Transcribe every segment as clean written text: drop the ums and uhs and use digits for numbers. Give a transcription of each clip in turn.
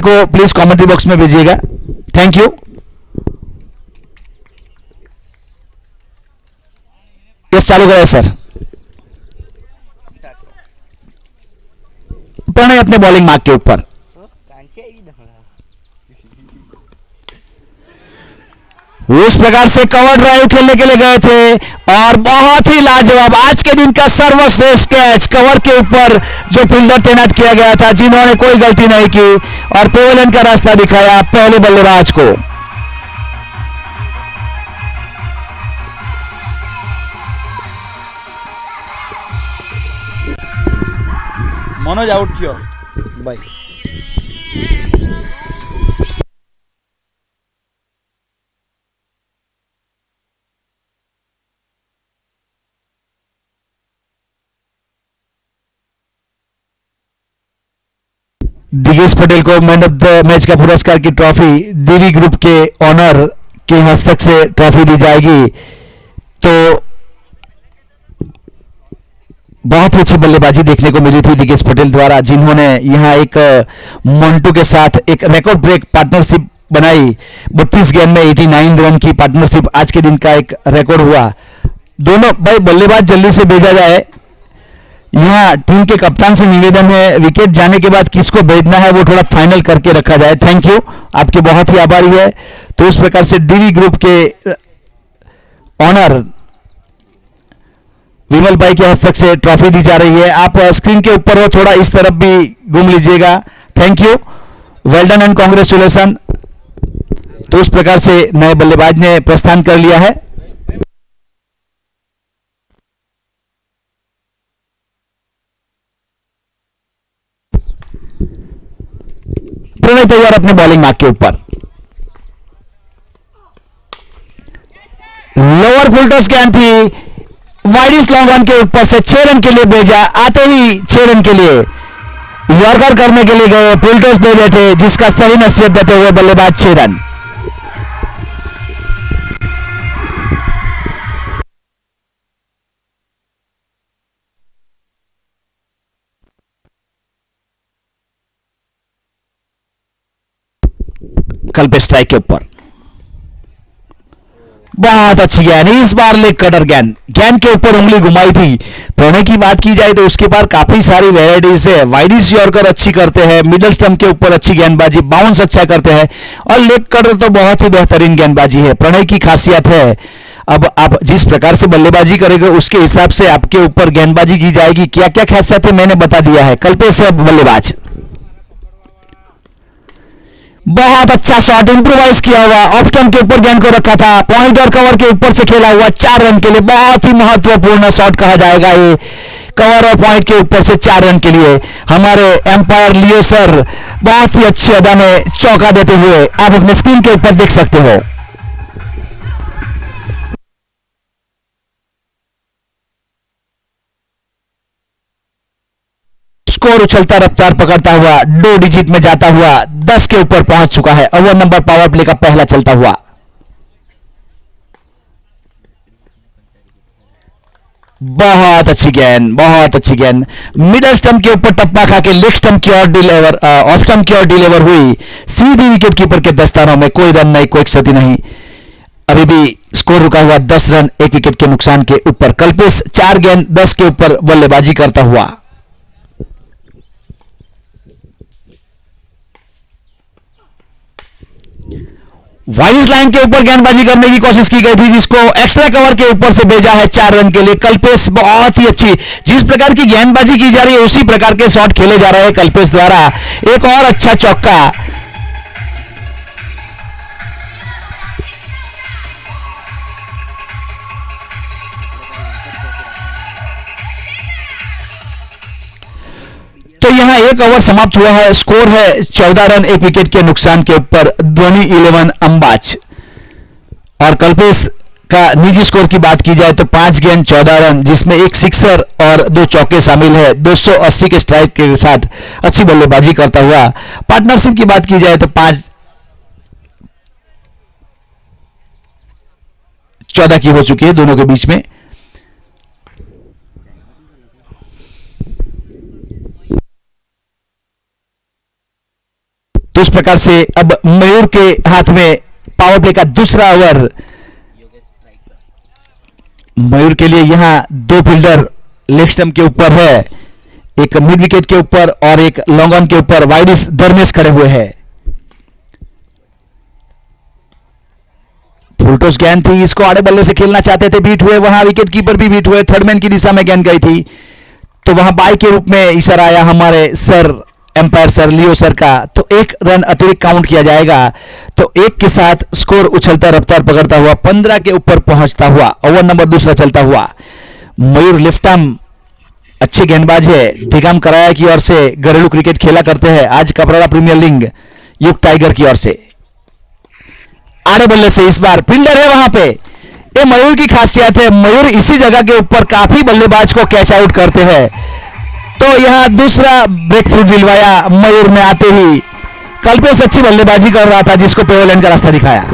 को please commentary box में भेजिएगा। Thank you. यस, चालू करें सर। प्रणय अपने बॉलिंग मार्क के ऊपर। उस प्रकार से कवर ड्राइव खेलने के लिए गए थे और बहुत ही लाजवाब आज के दिन का सर्वश्रेष्ठ कैच कवर के ऊपर जो फील्डर तैनात किया गया था, जिन्होंने कोई गलती नहीं की और पेवेलियन का रास्ता दिखाया पहले बल्लेबाज को। मनोज आउट किया भाई। दिगेश पटेल को मैन ऑफ द मैच का पुरस्कार की ट्रॉफी देवी ग्रुप के ऑनर के हस्तक से ट्रॉफी दी जाएगी। तो बहुत ही अच्छी बल्लेबाजी देखने को मिली थी दिगेश पटेल द्वारा, जिन्होंने यहां एक मोंटू के साथ एक रिकॉर्ड ब्रेक पार्टनरशिप बनाई। 32 गेंद में 89 रन की पार्टनरशिप आज के दिन का एक रिकॉर्ड हुआ। दोनों भाई बल्लेबाज जल्दी से भेजा जाए। यहां टीम के कप्तान से निवेदन है, विकेट जाने के बाद किसको भेजना है वो थोड़ा फाइनल करके रखा जाए। थैंक यू, आपके बहुत ही आभारी है। तो उस प्रकार से डीवी ग्रुप के ऑनर विमल भाई के हस्तक से ट्रॉफी दी जा रही है। आप स्क्रीन के ऊपर हो, थोड़ा इस तरफ भी घूम लीजिएगा। Thank you, well done and congratulation. तो उस प्रकार से नए बल्लेबाज ने प्रस्थान कर लिया है। प्रणय तैयार अपने बॉलिंग मार्क के ऊपर। लोअर फुल टॉस गेंद थी, वाइडिस लॉन्ग रन के ऊपर से 6 रन के लिए भेजा। आते ही 6 रन के लिए यॉर्कर करने के लिए गए, फुल टॉस दे बैठे, जिसका सही नसीहत देते हुए बल्लेबाज 6 रन। कल पे स्ट्राइक के ऊपर बहुत अच्छी गेंद, इस बार लेग कटर गेंद, गेंद के ऊपर उंगली घुमाई थी। प्रणय की बात की जाए तो उसके पास काफी सारी वेराइटीज है। वाइडिस यॉर्कर अच्छी करते हैं, मिडल स्टंप के ऊपर अच्छी गेंदबाजी, बाउंस अच्छा करते हैं और लेग कटर तो बहुत ही बेहतरीन गेंदबाजी है। प्रणय की खासियत है, अब आप जिस प्रकार से बल्लेबाजी करेंगे उसके हिसाब से आपके ऊपर गेंदबाजी की जाएगी। क्या क्या खासियत है मैंने बता दिया है। कल पे से अब बल्लेबाज बहुत अच्छा शॉट इंप्रोवाइज किया हुआ, ऑफ स्टंप के ऊपर गेंद को रखा था, पॉइंट और कवर के ऊपर से खेला हुआ 4 रन के लिए। बहुत ही महत्वपूर्ण शॉट कहा जाएगा ये, कवर और पॉइंट के ऊपर से 4 रन के लिए। हमारे एम्पायर लियो सर बहुत ही अच्छी अदा में चौका देते हुए आप अपने स्क्रीन के ऊपर देख सकते हो। स्कोर उछलता रफ्तार पकड़ता हुआ 2 डिजिट में जाता हुआ 10 के ऊपर पहुंच चुका है। ओवर नंबर पावर प्ले का पहला चलता हुआ। बहुत अच्छी गेंद, बहुत अच्छी गेंद, मिडल स्टंप के ऊपर टप्पा खा के लेग स्टंप की ओर डिलीवर, ऑफ स्टंप की ओर डिलीवर हुई, सीधी विकेट कीपर के दस्तानों में। कोई रन नहीं, कोई क्षति नहीं। अभी भी स्कोर रुका हुआ 10 रन 1 विकेट के नुकसान के ऊपर। कल्पेश 4 गेंद 10 के ऊपर बल्लेबाजी करता हुआ। वाइस लाइन के ऊपर गेंदबाजी करने की कोशिश की गई थी, जिसको एक्स्ट्रा कवर के ऊपर से भेजा है 4 रन के लिए। कल्पेश बहुत ही अच्छी, जिस प्रकार की गेंदबाजी की जा रही है उसी प्रकार के शॉट खेले जा रहे हैं कल्पेश द्वारा। एक और अच्छा चौका। तो यहां 1 ओवर समाप्त हुआ है। स्कोर है 14 रन 1 विकेट के नुकसान के ऊपर। धोनी 11 अंबाज। और कल्पेश का निजी स्कोर की बात की जाए तो 5 गेंद 14 रन, जिसमें 1 सिक्सर और 2 चौके शामिल है। 280 के स्ट्राइक के साथ अच्छी बल्लेबाजी करता हुआ। पार्टनरशिप की बात की जाए तो 14 की हो चुकी है दोनों के बीच में। तो तो इस प्रकार से अब मयूर के हाथ में पावर प्ले का दूसरा ओवर। मयूर के लिए यहां दो फील्डर लेग स्टंप के ऊपर है, एक मिड विकेट के ऊपर और एक लॉन्ग ऑन के ऊपर वाइडिस धर्मेश खड़े हुए हैं। फुलटॉस गेंद थी, इसको आड़े बल्ले से खेलना चाहते थे, बीट हुए, वहां विकेट कीपर भी बीट हुए, थर्ड मैन की दिशा में गेंद गई थी, तो वहां बाई के रूप में इशारा आया हमारे सर एम्पायर सर लियो सर का, तो एक रन अतिरिक्त काउंट किया जाएगा। तो एक के साथ स्कोर उछलता रफ्तार पकड़ता हुआ 15 के ऊपर पहुंचता हुआ ओवर नंबर दूसरा चलता हुआ। मयूर लेफ्ट आर्म अच्छे गेंदबाज है, दिगाम कराया की ओर से घरेलू क्रिकेट खेला करते हैं, आज कपराड़ा प्रीमियर लीग युग टाइगर की ओर से। आड़े बल्ले से इस बार फील्डर है वहां पे, ये मयूर की खासियत है, मयूर इसी जगह के ऊपर काफी बल्लेबाज को कैच आउट करते हैं। तो यहां दूसरा ब्रेक थ्रू दिलवाया मयूर ने आते ही, कल्पेश अच्छी बल्लेबाजी कर रहा था जिसको पेवलैंड का रास्ता दिखाया।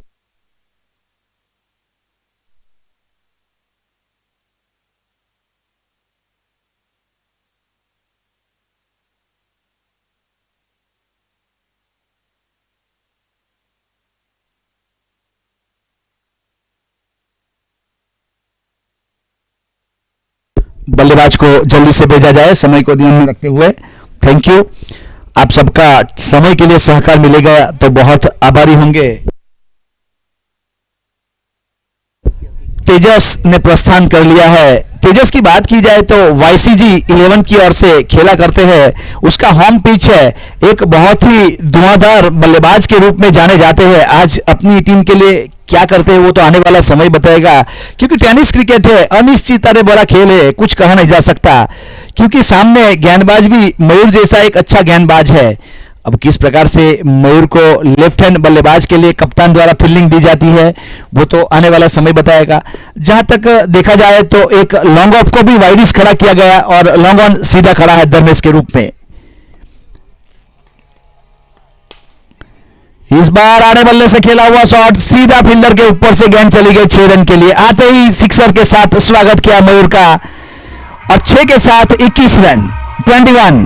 बल्लेबाज को जल्दी से भेजा जाए समय को ध्यान में रखते हुए। थैंक यू, आप सबका समय के लिए सहकार मिलेगा तो बहुत आभारी होंगे। तेजस ने प्रस्थान कर लिया है। तेजस की बात की जाए तो YCG 11 की ओर से खेला करते हैं, उसका होम पिच है, एक बहुत ही धुआंधार बल्लेबाज के रूप में जाने जाते हैं। आज अपनी टीम के लिए क्या करते हैं वो तो आने वाला समय बताएगा, क्योंकि टेनिस क्रिकेट है, अनिश्चितता से बड़ा खेल है, कुछ कहा नहीं जा सकता, क्योंकि सामने गेंदबाज भी मयूर जैसा एक अच्छा गेंदबाज है। अब किस प्रकार से मयूर को लेफ्ट हैंड बल्लेबाज के लिए कप्तान द्वारा फील्डिंग दी जाती है वो तो आने वाला समय बताएगा। जहां तक देखा जाए तो एक लॉन्ग ऑफ को भी वाइडिस खड़ा किया गया और लॉन्ग ऑन सीधा खड़ा है धर्मेश के रूप में। इस बार आड़े बल्ले से खेला हुआ शॉट सीधा फील्डर के ऊपर से गेंद चली गई 6 रन के लिए। आते ही सिक्सर के साथ स्वागत किया मयूर का और 6 के साथ 21 रन 21।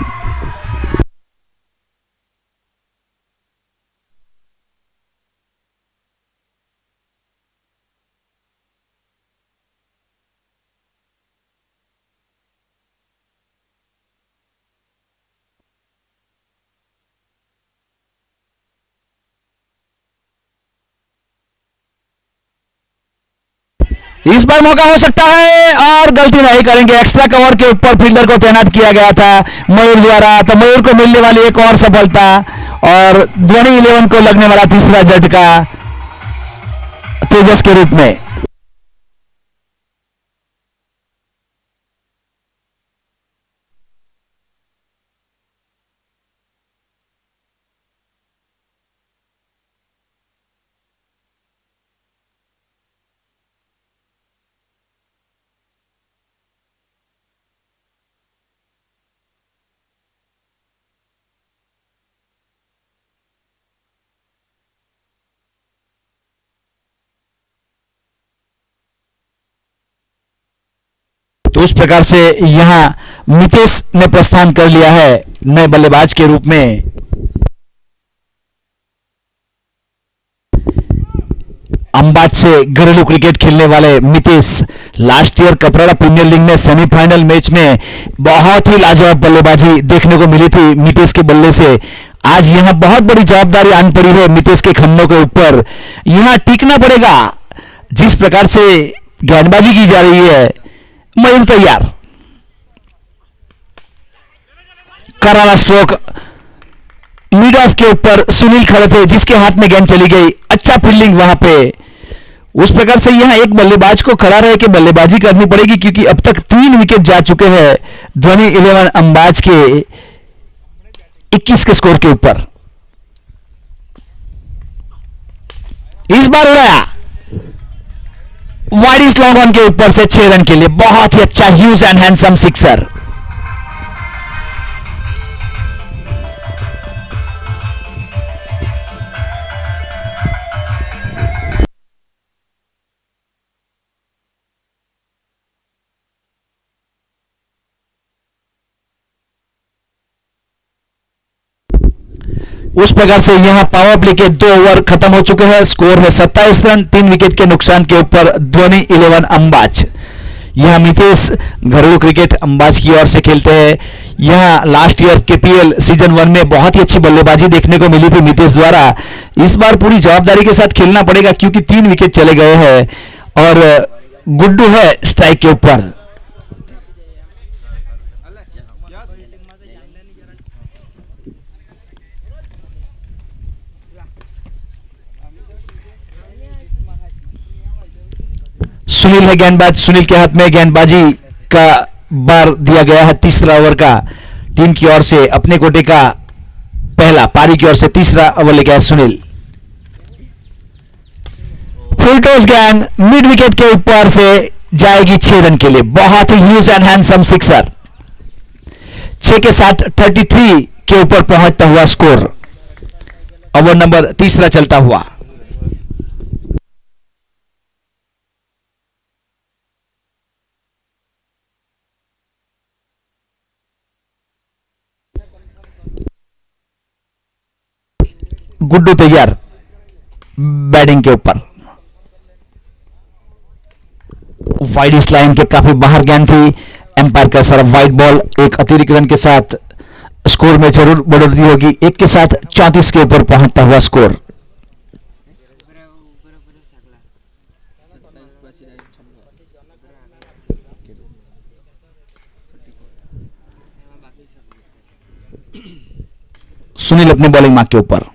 इस बार मौका हो सकता है और गलती नहीं करेंगे, एक्स्ट्रा कवर के ऊपर फील्डर को तैनात किया गया था मयूर द्वारा, तो मयूर को मिलने वाली एक और सफलता और ध्वनि 11 को लगने वाला तीसरा झटका तेजस के रूप में। तो उस प्रकार से यहां मितेश ने प्रस्थान कर लिया है नए बल्लेबाज के रूप में। अंबाज से घरेलू क्रिकेट खेलने वाले Mitesh last year Kaprada premier league में सेमीफाइनल मैच में बहुत ही लाजवाब बल्लेबाजी देखने को मिली थी मितेश के बल्ले से। आज यहां बहुत बड़ी जवाबदारी आन पड़ी है मितेश के खन्नों के ऊपर, यहां टिकना पड़ेगा। जिस प्रकार से गेंदबाजी की जा रही है मयूर तैयार, करारा स्ट्रोक मिड ऑफ के ऊपर सुनील खड़े थे जिसके हाथ में गेंद चली गई, अच्छा फील्डिंग वहां पे। उस प्रकार से यहां एक बल्लेबाज को खड़ा रह के बल्लेबाजी करनी पड़ेगी क्योंकि अब तक 3 विकेट जा चुके हैं ध्वनि 11 अंबाज के 21 के स्कोर के ऊपर। इस बार उड़ाया वाइडिस लॉन्ग ऑन के ऊपर से 6 रन के लिए, बहुत ही अच्छा ह्यूज एंड हैंडसम सिक्सर। उस प्रकार से यहां पावर प्ले के 2 ओवर खत्म हो चुके हैं। स्कोर है 27 रन 3 विकेट के नुकसान के ऊपर ध्वनि 11 अंबाज। यहां मितेश घरेलू क्रिकेट अंबाज की ओर से खेलते हैं। यहां लास्ट ईयर केपीएल सीजन 1 में बहुत ही अच्छी बल्लेबाजी देखने को मिली थी मितेश द्वारा। इस बार पूरी जवाबदारी के साथ खेलना पड़ेगा क्योंकि 3 विकेट चले गए हैं और गुड्डू है स्ट्राइक के ऊपर। सुनील है गेंदबाज। सुनील के हाथ में गेंदबाजी का बार दिया गया है। तीसरा ओवर का टीम की ओर से अपने कोटे का पहला, पारी की ओर से तीसरा ओवर लेके आया सुनील। फुल टॉस गेंद मिड विकेट के ऊपर से जाएगी 6 रन के लिए। बहुत ही ह्यूज एंड हैंडसम सिक्सर। 6 के साथ 33 के ऊपर पहुंचता हुआ स्कोर। ओवर नंबर तीसरा चलता हुआ। गुड्डू तैयार बैटिंग के ऊपर। वाइड इस लाइन के काफी बाहर गेंद थी। एम्पायर का सरफ वाइड बॉल। एक अतिरिक्त रन के साथ स्कोर में जरूर बढ़ोतरी होगी। 1 के साथ 34 के ऊपर पहुंचता हुआ स्कोर। सुनील अपने बॉलिंग मार्क के ऊपर।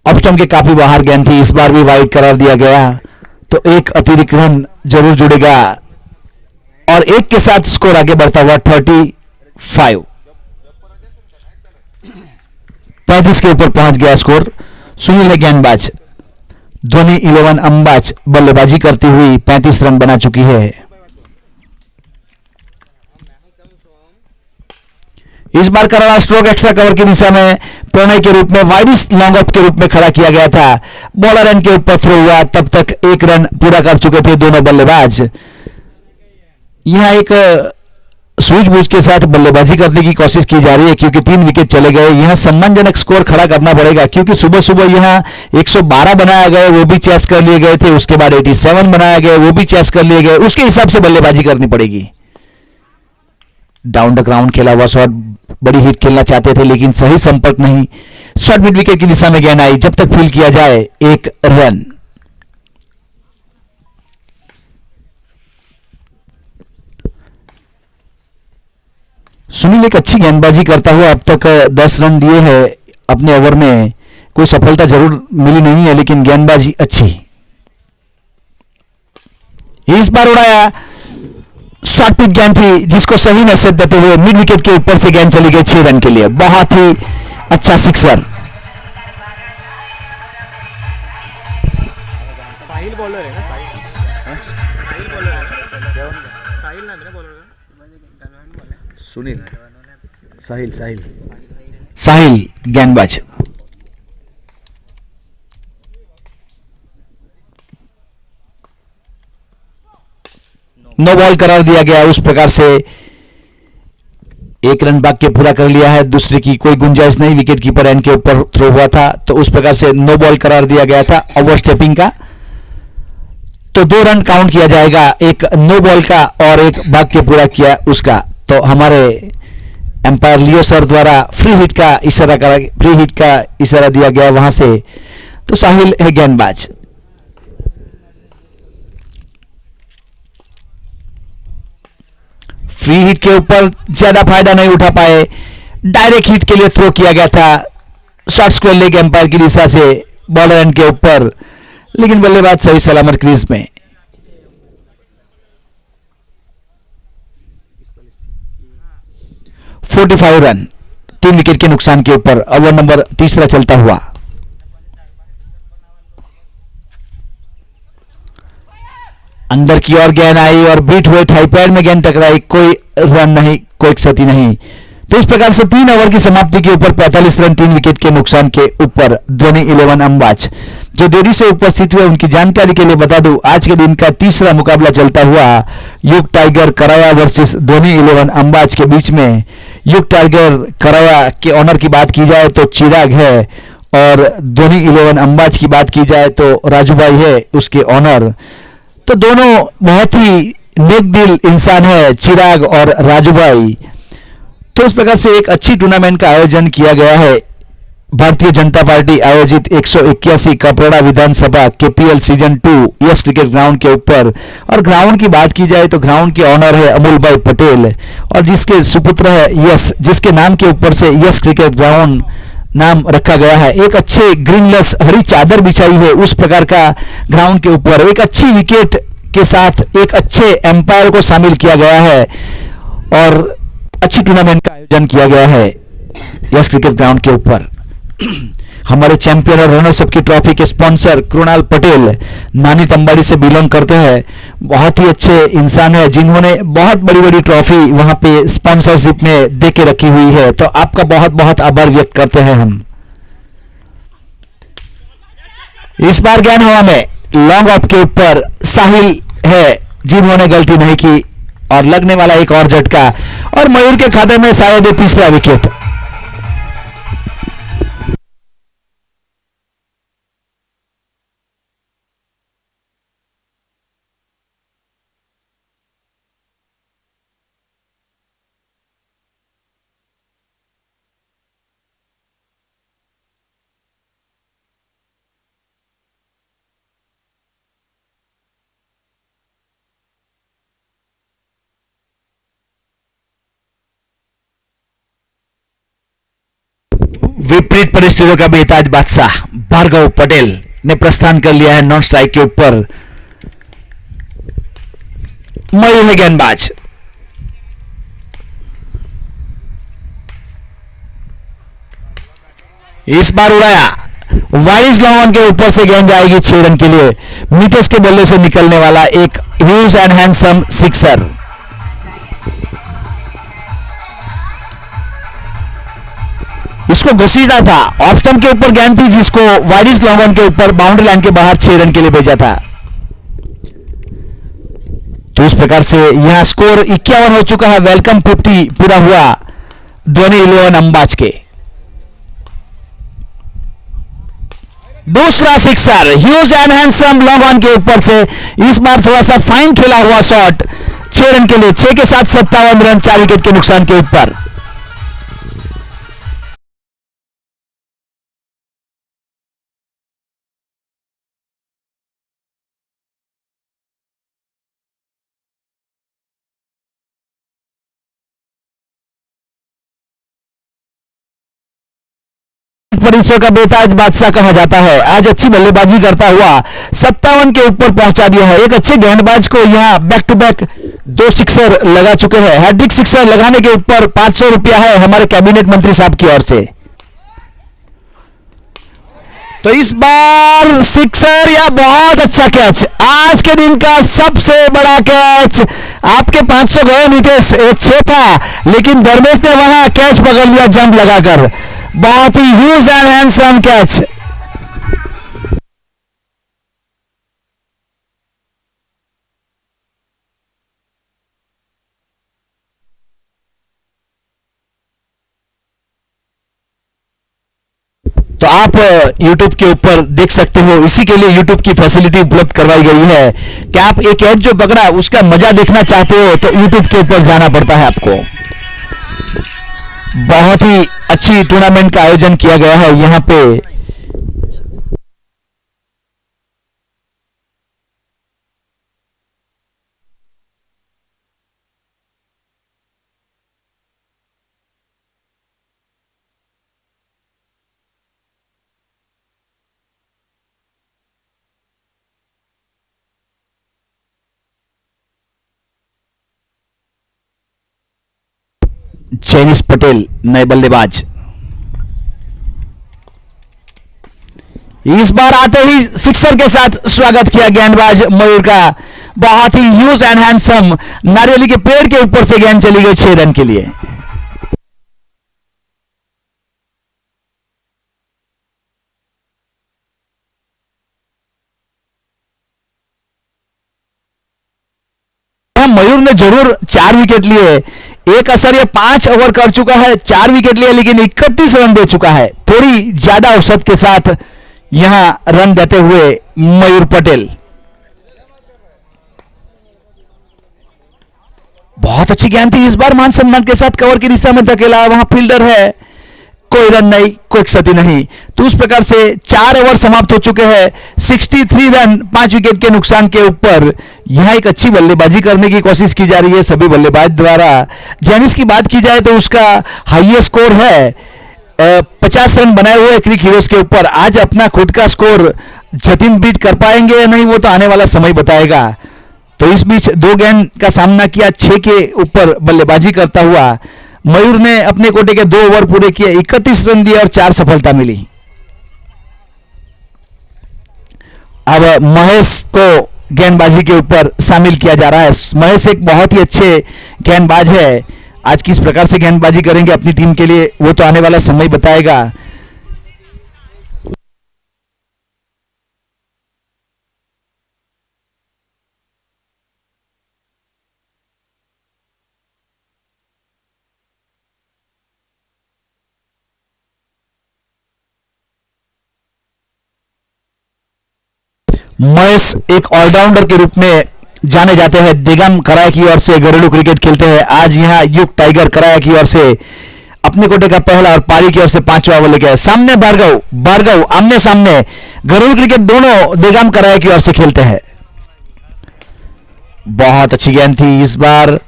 ऑफ स्टंप के काफी बाहर गेंद थी। इस बार भी वाइड करार दिया गया तो एक अतिरिक्त रन जरूर जुड़ेगा और 1 के साथ स्कोर आगे बढ़ता हुआ 35। 35 के ऊपर पहुंच गया स्कोर। सुनील है गेंदबाज। ध्वनि 11 अंबाज बल्लेबाजी करती हुई 35 रन बना चुकी है। इस बार करारा स्ट्रोक एक्स्ट्रा कवर की दिशा में प्रणय के रूप में वाइडिस लॉन्ग ऑफ के रूप में खड़ा किया गया था। बॉलर रन के ऊपर थ्रो हुआ। तब तक 1 रन पूरा कर चुके थे दोनों बल्लेबाज। यहां एक सूझबूझ के साथ बल्लेबाजी करने की कोशिश की जा रही है क्योंकि 3 विकेट चले गए। यहां सम्मानजनक स्कोर खड़ा करना पड़ेगा क्योंकि सुबह सुबह यहां 112 बनाए गए, वो भी चेस कर लिए गए थे। उसके बाद 87 बनाए गए, वो भी चेस कर लिए गए। उसके हिसाब से बल्लेबाजी करनी पड़ेगी। डाउन द ग्राउंड खेला हुआ शॉट, बड़ी हिट खेलना चाहते थे लेकिन सही संपर्क नहीं। शॉर्ट मिड विकेट की दिशा में गेंद आई। जब तक फील्ड किया जाए 1 रन। सुनील एक अच्छी गेंदबाजी करता हुआ अब तक 10 रन दिए हैं अपने ओवर में। कोई सफलता जरूर मिली नहीं है लेकिन गेंदबाजी अच्छी। इस बार उड़ाया। शॉर्ट पिच गेंद थी जिसको सही मैसेज देते हुए मिड विकेट के ऊपर से गेंद चली गई 6 रन के लिए। बहुत ही अच्छा सिक्सर। साहिल बॉलर है ना? साहिल बॉलर है। साहिल नाम है ना बॉलर का? सुनील साहिल साहिल गेंदबाज। नो बॉल करार दिया गया। उस प्रकार से 1 रन बाग के पूरा कर लिया है। दूसरे की कोई गुंजाइश नहीं। विकेट कीपर एंड के ऊपर थ्रो हुआ था तो उस प्रकार से नो बॉल करार दिया गया था ओवर स्टेपिंग का। तो 2 रन काउंट किया जाएगा, एक नो बॉल का और एक बाग के पूरा किया उसका। तो हमारे एम्पायर लियो सर द्वारा फ्री हिट का इशारा दिया गया वहां से। तो साहिल है गेंदबाज। फ्री हिट के ऊपर ज्यादा फायदा नहीं उठा पाए। डायरेक्ट हिट के लिए थ्रो किया गया था। शॉर्ट स्क्वायर लेग एम्पायर की दिशा से बॉलर एंड के ऊपर, लेकिन बल्लेबाज सही सलामत क्रीज में। — 45 रन 3 विकेट के नुकसान के ऊपर। ओवर नंबर तीसरा चलता हुआ। अंदर की ओर गेंद आई और बीट हुए थाई पैड में गेंद टकराई। कोई रन नहीं, कोई क्षति नहीं। तो इस प्रकार से 3 ओवर की समाप्ति के ऊपर 45 रन 3 विकेट के नुकसान के ऊपर ध्वनि 11 अंबाज जो देरी से उपस्थित हुए उनकी जानकारी के लिए बता दूं, आज के दिन का तीसरा मुकाबला चलता हुआ युग टाइगर कराया वर्सेस ध्वनि 11 अंबाज के बीच में युग टाइगर कराया के ऑनर की बात की जाए तो चिराग है, और धोनी 11 अंबाज की बात की जाए तो राजू भाई है उसके ऑनर। तो दोनों बहुत ही नेक दिल इंसान है, चिराग और राजू भाई। तो इस प्रकार से एक अच्छी टूर्नामेंट का आयोजन किया गया है। भारतीय जनता पार्टी आयोजित 181 कपड़ा विधानसभा KPL season 2 yes cricket ground के ऊपर। और ग्राउंड की बात की जाए तो ग्राउंड के ऑनर है अमूल भाई पटेल, और जिसके सुपुत्र है यस, जिसके नाम के ऊपर से यस क्रिकेट ग्राउंड नाम रखा गया है। एक अच्छे ग्रीनलेस हरी चादर बिछाई है उस प्रकार का ग्राउंड के ऊपर, एक अच्छी विकेट के साथ एक अच्छे एम्पायर को शामिल किया गया है, और अच्छी टूर्नामेंट का आयोजन किया गया है यस क्रिकेट ग्राउंड के ऊपर। हमारे चैंपियन और रनर्स अप की ट्रॉफी के स्पॉन्सर कृणाल पटेल नानी तंबाड़ी से बिलोंग करते हैं। बहुत ही अच्छे इंसान है जिन्होंने बहुत बड़ी बड़ी ट्रॉफी वहां पे स्पॉन्सरशिप में दे के रखी हुई है। तो आपका बहुत बहुत आभार व्यक्त करते हैं हम। इस बार ज्ञान हवा में लॉन्ग ऑफ के ऊपर साहिल है जिन्होंने गलती नहीं की, और लगने वाला एक और झटका, और मयूर के खाते में शायद तीसरा विकेट। विपरीत परिस्थितियों का बेताज बादशाह भार्गव पटेल ने प्रस्थान कर लिया है नॉन स्ट्राइक के ऊपर। मयूर है गेंदबाज, इस बार उड़ाया, वाइस लॉन्ग के ऊपर से गेंद जाएगी 6 रन के लिए। मितेश के बल्ले से निकलने वाला एक ह्यूज एंड हैंडसम सिक्सर। इसको घसीटा था, ऑफ स्टंप के ऊपर गेंद थी जिसको वाइडिस लॉन्ग के ऊपर बाउंड्री लाइन के बाहर 6 रन के लिए भेजा था। तो इस प्रकार से यहां स्कोर 51 हो चुका है। वेलकम 50 पूरा हुआ धोनी 11 अंबाज के। दूसरा sixer huge and handsome long on के ऊपर से, इस बार थोड़ा सा फाइन खेला हुआ शॉट 6 रन के लिए। 6 के साथ 57 रन 4 विकेट के नुकसान के ऊपर। परिसर का बेताज बादशाह कहा जाता है। आज अच्छी बल्लेबाजी करता हुआ 57 के ऊपर पहुंचा दिया है। एक अच्छे गेंदबाज को यहां बैक टू बैक 2 सिक्सर लगा चुके हैं। हैट्रिक सिक्सर लगाने के ऊपर 500 रुपया है हमारे कैबिनेट मंत्री साहब की ओर से। तो इस बार सिक्सर या बहुत अच्छा कैच, आज के दिन का सबसे बड़ा कैच। आपके 500 गए नितेश, 6 था, लेकिन धर्मेश ने वहां कैच पकड़ लिया जंप लगाकर। बहुत ही ह्यूज एंड हैंडसम कैच। तो आप YouTube के ऊपर देख सकते हो। इसी के लिए YouTube की फैसिलिटी उपलब्ध करवाई गई है कि आप एक कैच जो पकड़ा उसका मजा देखना चाहते हो तो YouTube के ऊपर जाना पड़ता है आपको। बहुत ही अच्छी टूर्नामेंट का आयोजन किया गया है यहां पे। चैनिस पटेल नए बल्लेबाज। इस बार आते ही सिक्सर के साथ स्वागत किया गेंदबाज मयूर का। बहुत ही ह्यूज एंड हैंडसम नारियली के पेड़ के ऊपर से गेंद चली गई 6 रन के लिए। मयूर ने जरूर 4 विकेट लिए, एक असर ये 5 ओवर कर चुका है, 4 विकेट लिया, लेकिन 31 रन दे चुका है। थोड़ी ज्यादा औसत के साथ यहां रन देते हुए मयूर पटेल। बहुत अच्छी गेंद थी, इस बार मान सम्मान के साथ कवर की दिशा में धकेला, वहां फील्डर है, कोई रन नहीं, कोई क्षति नहीं। तो उस प्रकार से 4 ओवर समाप्त हो चुके हैं, 63 रन 5 विकेट के नुकसान के ऊपर। यहां एक अच्छी बल्लेबाजी करने की कोशिश की जा रही है सभी बल्लेबाज द्वारा। जेनिस की बात की जाए तो उसका हाईएस्ट स्कोर है 50 रन बनाए हुए क्रिक हीरोज के ऊपर। आज अपना खुद का स्कोर जतिन बीट कर पाएंगे या नहीं, वो तो आने वाला समय बताएगा। तो इस बीच 2 गेंद का सामना किया, 6 के ऊपर बल्लेबाजी करता हुआ मयूर ने अपने कोटे के 2 ओवर पूरे किए, 31 रन दिए और 4 सफलता मिली। अब महेश को गेंदबाजी के ऊपर शामिल किया जा रहा है। महेश एक बहुत ही अच्छे गेंदबाज है। आज किस प्रकार से गेंदबाजी करेंगे अपनी टीम के लिए, वो तो आने वाला समय बताएगा। महेश एक ऑलराउंडर के रूप में जाने जाते हैं। दिगम कराया की ओर से घरेलू क्रिकेट खेलते हैं। आज यहां युग टाइगर कराया की ओर से अपने कोटे का पहला और पारी की ओर से 5वां ओवर लेके सामने भार्गव आमने सामने। घरेलू क्रिकेट दोनों दिगम कराया की ओर से खेलते हैं। बहुत अच्छी गेंद थी इस बार,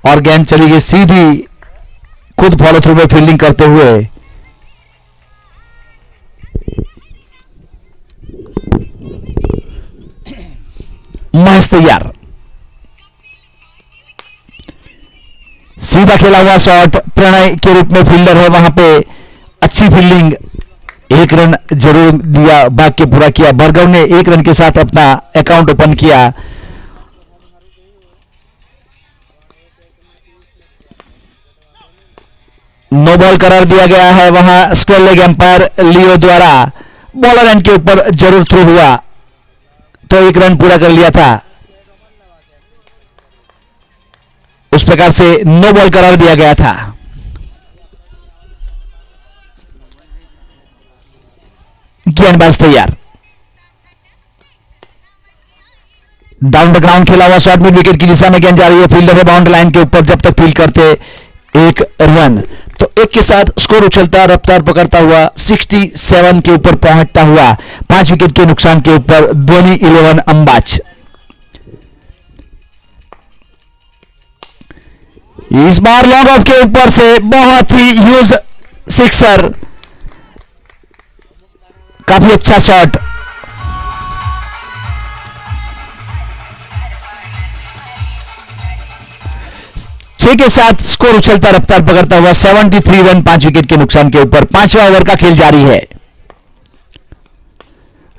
और गेंद चली गई सीधी खुद फॉलो थ्रू में फील्डिंग करते हुए। महेश तैयार, सीधा खेला हुआ शॉट, प्रणय के रूप में फील्डर है वहां पे, अच्छी फील्डिंग, 1 रन जरूर दिया, भाग के पूरा किया। भार्गव ने 1 रन के साथ अपना अकाउंट ओपन किया। नो बॉल करार दिया गया है वहां स्क्वायर लेग एम्पायर लियो द्वारा। बॉलर एंड के ऊपर जरूर थ्रो हुआ तो 1 रन पूरा कर लिया था। उस प्रकार से नो बॉल करार दिया गया था। गेंदबाज तैयार, डाउन द ग्राउंड खेला हुआ शॉट, मिड विकेट की दिशा में गेंद जा रही है, फील्डर है बाउंड्री लाइन के ऊपर, जब तक फील्ड करते 1 रन। तो 1 के साथ स्कोर उछलता रफ्तार पकड़ता हुआ 67 के ऊपर पहुंचता हुआ 5 विकेट के नुकसान के ऊपर धोनी 11 अंबाज। इस बार लॉन्ग ऑफ के ऊपर से बहुत ही ह्यूज सिक्सर, काफी अच्छा शॉट। के साथ स्कोर उछलता रफ्तार पकड़ता हुआ 73 रन 5 विकेट के नुकसान के ऊपर। 5वां ओवर का खेल जारी है।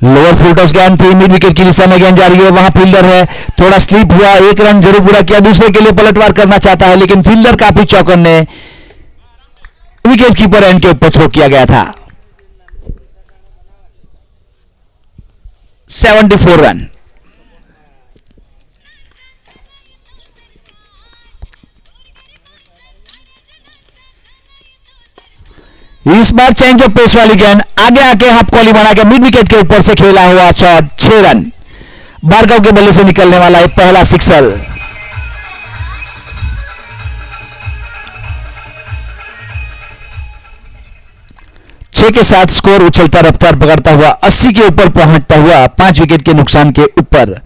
लोअर फुल टॉस गेंद थी, मिड विकेट की दिशा में गेंद जा रही है, वहां फील्डर है, थोड़ा स्लिप हुआ, 1 रन जरूर पूरा किया, दूसरे के लिए पलटवार करना चाहता है, लेकिन फील्डर काफी चौकन्ने, विकेट कीपर एंड के ऊपर थ्रो किया गया था। 74 रन। इस बार चेंज ऑफ पेस वाली गेंद, आगे आके हाफ कॉली बना के मिड विकेट के ऊपर से खेला हुआ शॉट, 6 रन। भार्गव के बल्ले से निकलने वाला एक पहला सिक्सर। छह के साथ स्कोर उछलता रफ्तार पकड़ता हुआ 80 के ऊपर पहुंचता हुआ 5 विकेट के नुकसान के ऊपर।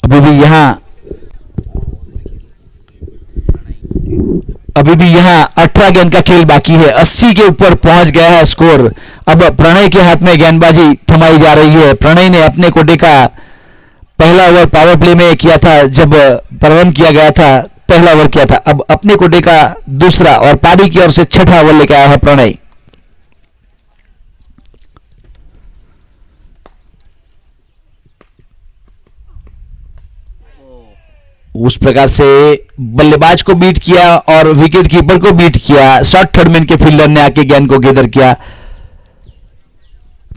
अभी भी यहां 18 गेंद का खेल बाकी है, 80 के ऊपर पहुंच गया है स्कोर। अब प्रणय के हाथ में गेंदबाजी थमाई जा रही है। प्रणय ने अपने कोटे का पहला ओवर पावर प्ले में किया था, जब प्रारंभ किया गया था पहला ओवर किया था। अब अपने कोटे का दूसरा और पारी की ओर से 6ठा ओवर लेकर आया है प्रणय। उस प्रकार से बल्लेबाज को बीट किया और विकेट कीपर को बीट किया। शॉर्ट थर्डमैन के फील्डर ने आके गेंद को गैदर किया।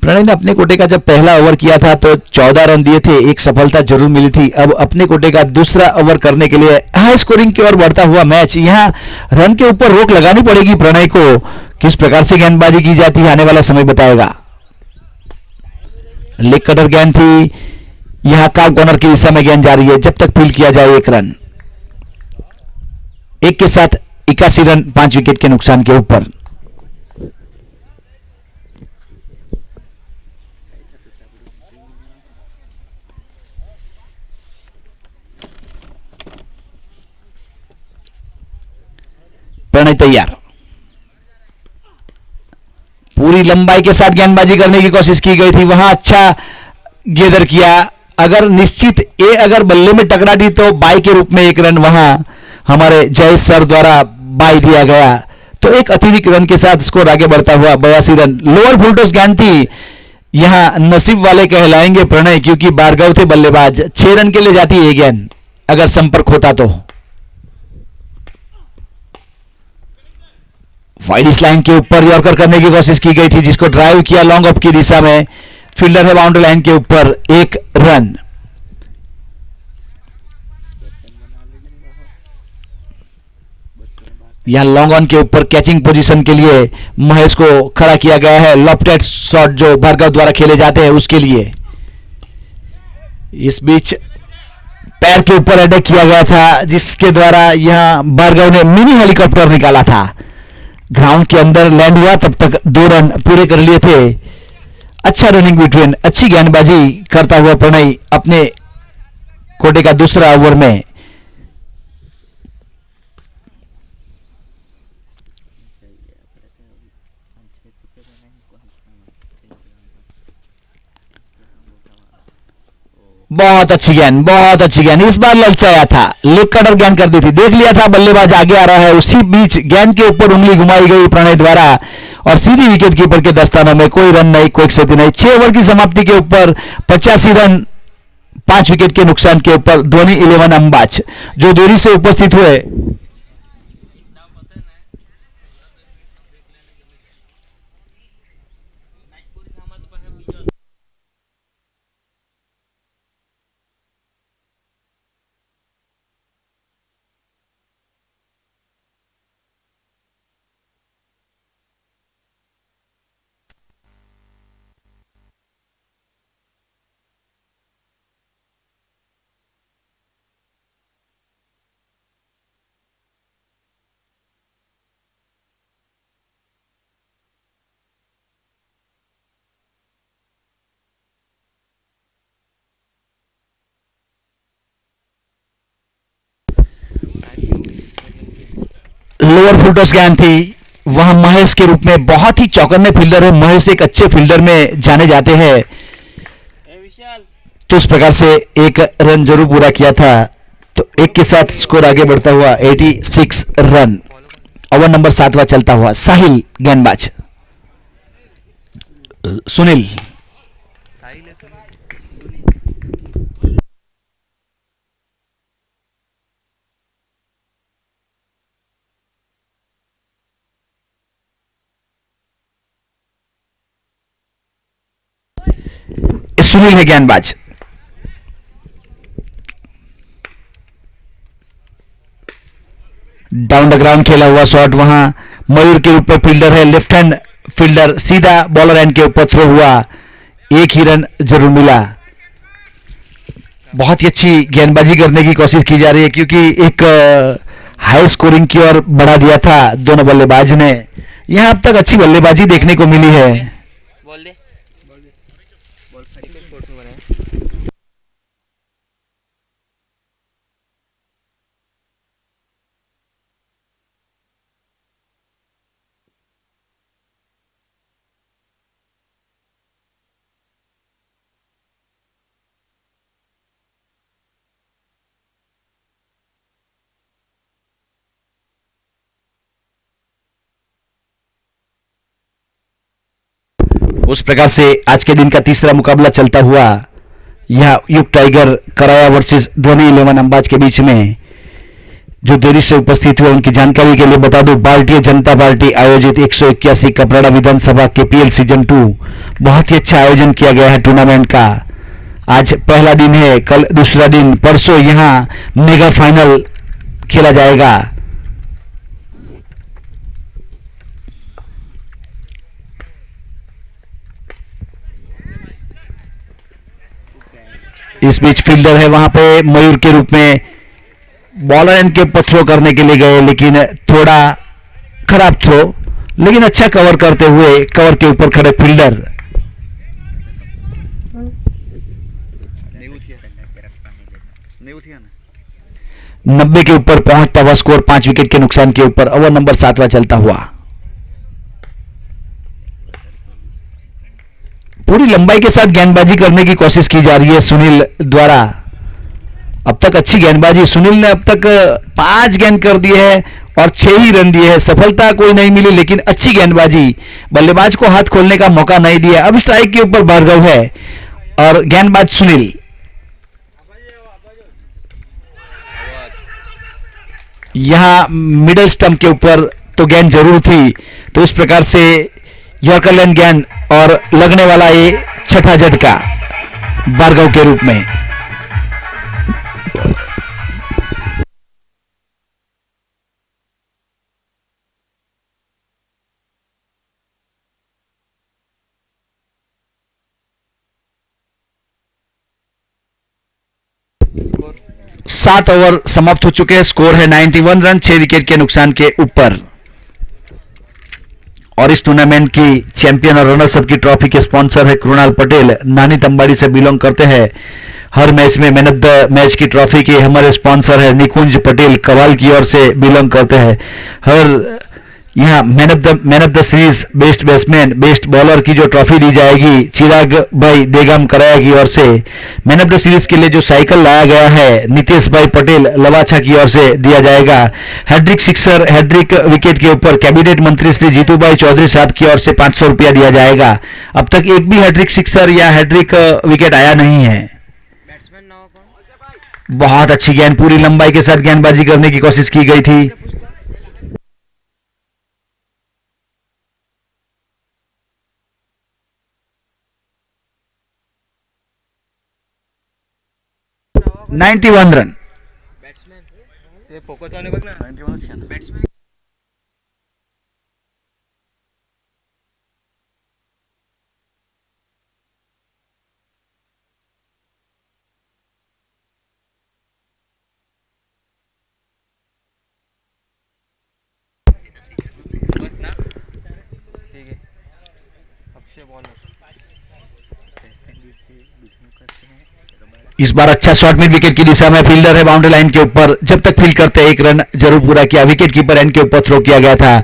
प्रणय ने अपने कोटे का जब पहला ओवर किया था तो 14 रन दिए थे, एक सफलता जरूर मिली थी। अब अपने कोटे का दूसरा ओवर करने के लिए हाई स्कोरिंग की ओर बढ़ता हुआ मैच, यहां रन के ऊपर रोक लगानी पड़ेगी प्रणय को। किस प्रकार से गेंदबाजी की जाती है आने वाला समय बताएगा। लेग कटर गेंद थी, यहां काव कॉर्नर की दिशा में गेंद जा रही है, जब तक फील्ड किया जाए 1 रन। एक के साथ 81 रन 5 विकेट के नुकसान के ऊपर। प्रणय तैयार, पूरी लंबाई के साथ गेंदबाजी करने की कोशिश की गई थी, वहां अच्छा गेदर किया। अगर निश्चित अगर बल्ले में टकरा दी तो बाई के रूप में 1 रन वहां हमारे जय सर द्वारा बाई दिया गया, तो एक अतिरिक्त रन के साथ स्कोर आगे बढ़ता हुआ 82 रन। लोअर फुल टॉस गेंद थी, यहां नसीब वाले कहलाएंगे प्रणय, क्योंकि भार्गव थे बल्लेबाज। 6 रन के लिए जाती है गेंद अगर संपर्क होता तो। वाइड इस लाइन के ऊपर यॉर्कर करने की कोशिश की गई थी, जिसको ड्राइव किया लॉन्ग ऑफ की दिशा में। फील्डर है बाउंड्री लाइन के ऊपर, 1 रन। यहां लॉन्ग ऑन के ऊपर कैचिंग पोजीशन के लिए महेश को खड़ा किया गया है। लॉफ्टेड शॉट जो भार्गव द्वारा खेले जाते हैं उसके लिए। इस बीच पैर के ऊपर अटैक किया गया था, जिसके द्वारा यहां भार्गव ने मिनी हेलीकॉप्टर निकाला था। ग्राउंड के अंदर लैंड हुआ, तब तक 2 रन पूरे कर लिए थे। अच्छा रनिंग बिटवीन, अच्छी गेंदबाजी करता हुआ प्रणय अपने कोटे का दूसरा ओवर में। बहुत अच्छी गेंद, बहुत अच्छी गेंद, इस बार ललचाया था, लेग कटर गेंद कर दी थी, देख लिया था बल्लेबाज आगे आ रहा है, उसी बीच गेंद के ऊपर उंगली घुमाई गई प्रणय द्वारा और सीधी विकेट कीपर के दस्तानों में। कोई रन नहीं, कोई क्षति नहीं। 6 ओवर की समाप्ति के ऊपर 85 रन 5 विकेट के नुकसान के ऊपर धोनी 11 अंबाज जो दूरी से उपस्थित हुए। लोअर फुल टॉस गेंद थी, वहां महेश के रूप में बहुत ही चौकन्ने फील्डर है। महेश एक अच्छे फील्डर में जाने जाते हैं, तो इस प्रकार से 1 रन जरूर पूरा किया था। तो 1 के साथ स्कोर आगे बढ़ता हुआ 86 रन। ओवर नंबर 7वां चलता हुआ। साहिल गेंदबाज, सुनील सुनील है गेंदबाज। डाउन द ग्राउंड खेला हुआ शॉट, वहां मयूर के ऊपर फील्डर है, लेफ्ट हैंड फील्डर, सीधा बॉलर एंड के ऊपर थ्रो हुआ, 1 ही रन जरूर मिला। बहुत ही अच्छी गेंदबाजी करने की कोशिश की जा रही है, क्योंकि एक हाई स्कोरिंग की ओर बढ़ा दिया था दोनों बल्लेबाज ने। यहां अब तक अच्छी बल्लेबाजी देखने को मिली है। बोल दे बॉल खड़ी पे कोर्ट में बनाए। उस प्रकार से आज के दिन का तीसरा मुकाबला चलता हुआ, यह युग टाइगर कराया वर्सेस धोनी 11 अंबाज के बीच में। जो देरी से उपस्थित हुए उनकी जानकारी के लिए बता दूं, भारतीय जनता पार्टी आयोजित 181 कपराड़ा विधानसभा केपीएल सीजन 2 बहुत ही अच्छा आयोजन किया गया है टूर्नामेंट का। आज पहला दिन है, कल दूसरा दिन, परसों यहां मेगा फाइनल खेला जाएगा। इस बीच फील्डर है वहां पे मयूर के रूप में, बॉलर एंड के ऊपर थ्रो करने के लिए गए लेकिन थोड़ा खराब थ्रो, लेकिन अच्छा कवर करते हुए कवर के ऊपर खड़े फील्डर। 90 के ऊपर पहुंचता हुआ स्कोर 5 विकेट के नुकसान के ऊपर, ओवर नंबर 7वां चलता हुआ। पूरी लंबाई के साथ गेंदबाजी करने की कोशिश की जा रही है सुनील द्वारा। अब तक अच्छी गेंदबाजी, सुनील ने अब तक 5 गेंद कर दिए हैं और 6 ही रन दिए हैं, सफलता कोई नहीं मिली लेकिन अच्छी गेंदबाजी, बल्लेबाज को हाथ खोलने का मौका नहीं दिया। अब स्ट्राइक के ऊपर भार्गव है और गेंदबाज सुनील। यहां मिडल स्टंप के ऊपर तो गेंद जरूर थी, तो इस प्रकार से यॉर्कर लाइन गेंद और लगने वाला ये छठा झटका भार्गव के रूप में। स्कोर 7 ओवर समाप्त हो चुके हैं, स्कोर है 91 रन 6 विकेट के नुकसान के ऊपर। और इस टूर्नामेंट की चैंपियन और रनर्स अप की ट्रॉफी के स्पॉन्सर है कृणाल पटेल, नानी तंबाड़ी से बिलोंग करते हैं। हर मैच में मैन ऑफ द मैच की ट्रॉफी के हमारे स्पॉन्सर है निकुंज पटेल, कवाल की ओर से बिलोंग करते हैं। हर यहाँ man of the series, best batsman, best bowler की जो ट्रॉफी दी जाएगी चिराग भाई देगम कराया की ओर से। मैन ऑफ द सीरीज के लिए जो साइकिल लाया गया है नितेश भाई पटेल लवाछा की ओर से दिया जाएगा। हैड्रिक सिक्सर, हैड्रिक विकेट के ऊपर कैबिनेट मंत्री श्री जीतू भाई चौधरी साहब की ओर से 500 रुपया दिया जाएगा। अब तक एक भी हैड्रिक सिक्सर या हैड्रिक विकेट आया नहीं है। बैट्समैन नाम कौन? बहुत अच्छी गेंद, पूरी लंबाई के साथ गेंदबाजी करने की कोशिश की गई थी। Ninety 91 run. बैट्समैन ते फोकस ऑन बघ ना 91 बैट्समैन। बस ना ठीक है, अक्षय बॉलर इस बार अच्छा शॉट मिड विकेट की दिशा में, फील्डर है बाउंड्री लाइन के ऊपर, जब तक फील्ड करते 1 रन जरूर पूरा किया। विकेट कीपर एंड के ऊपर थ्रो किया गया था,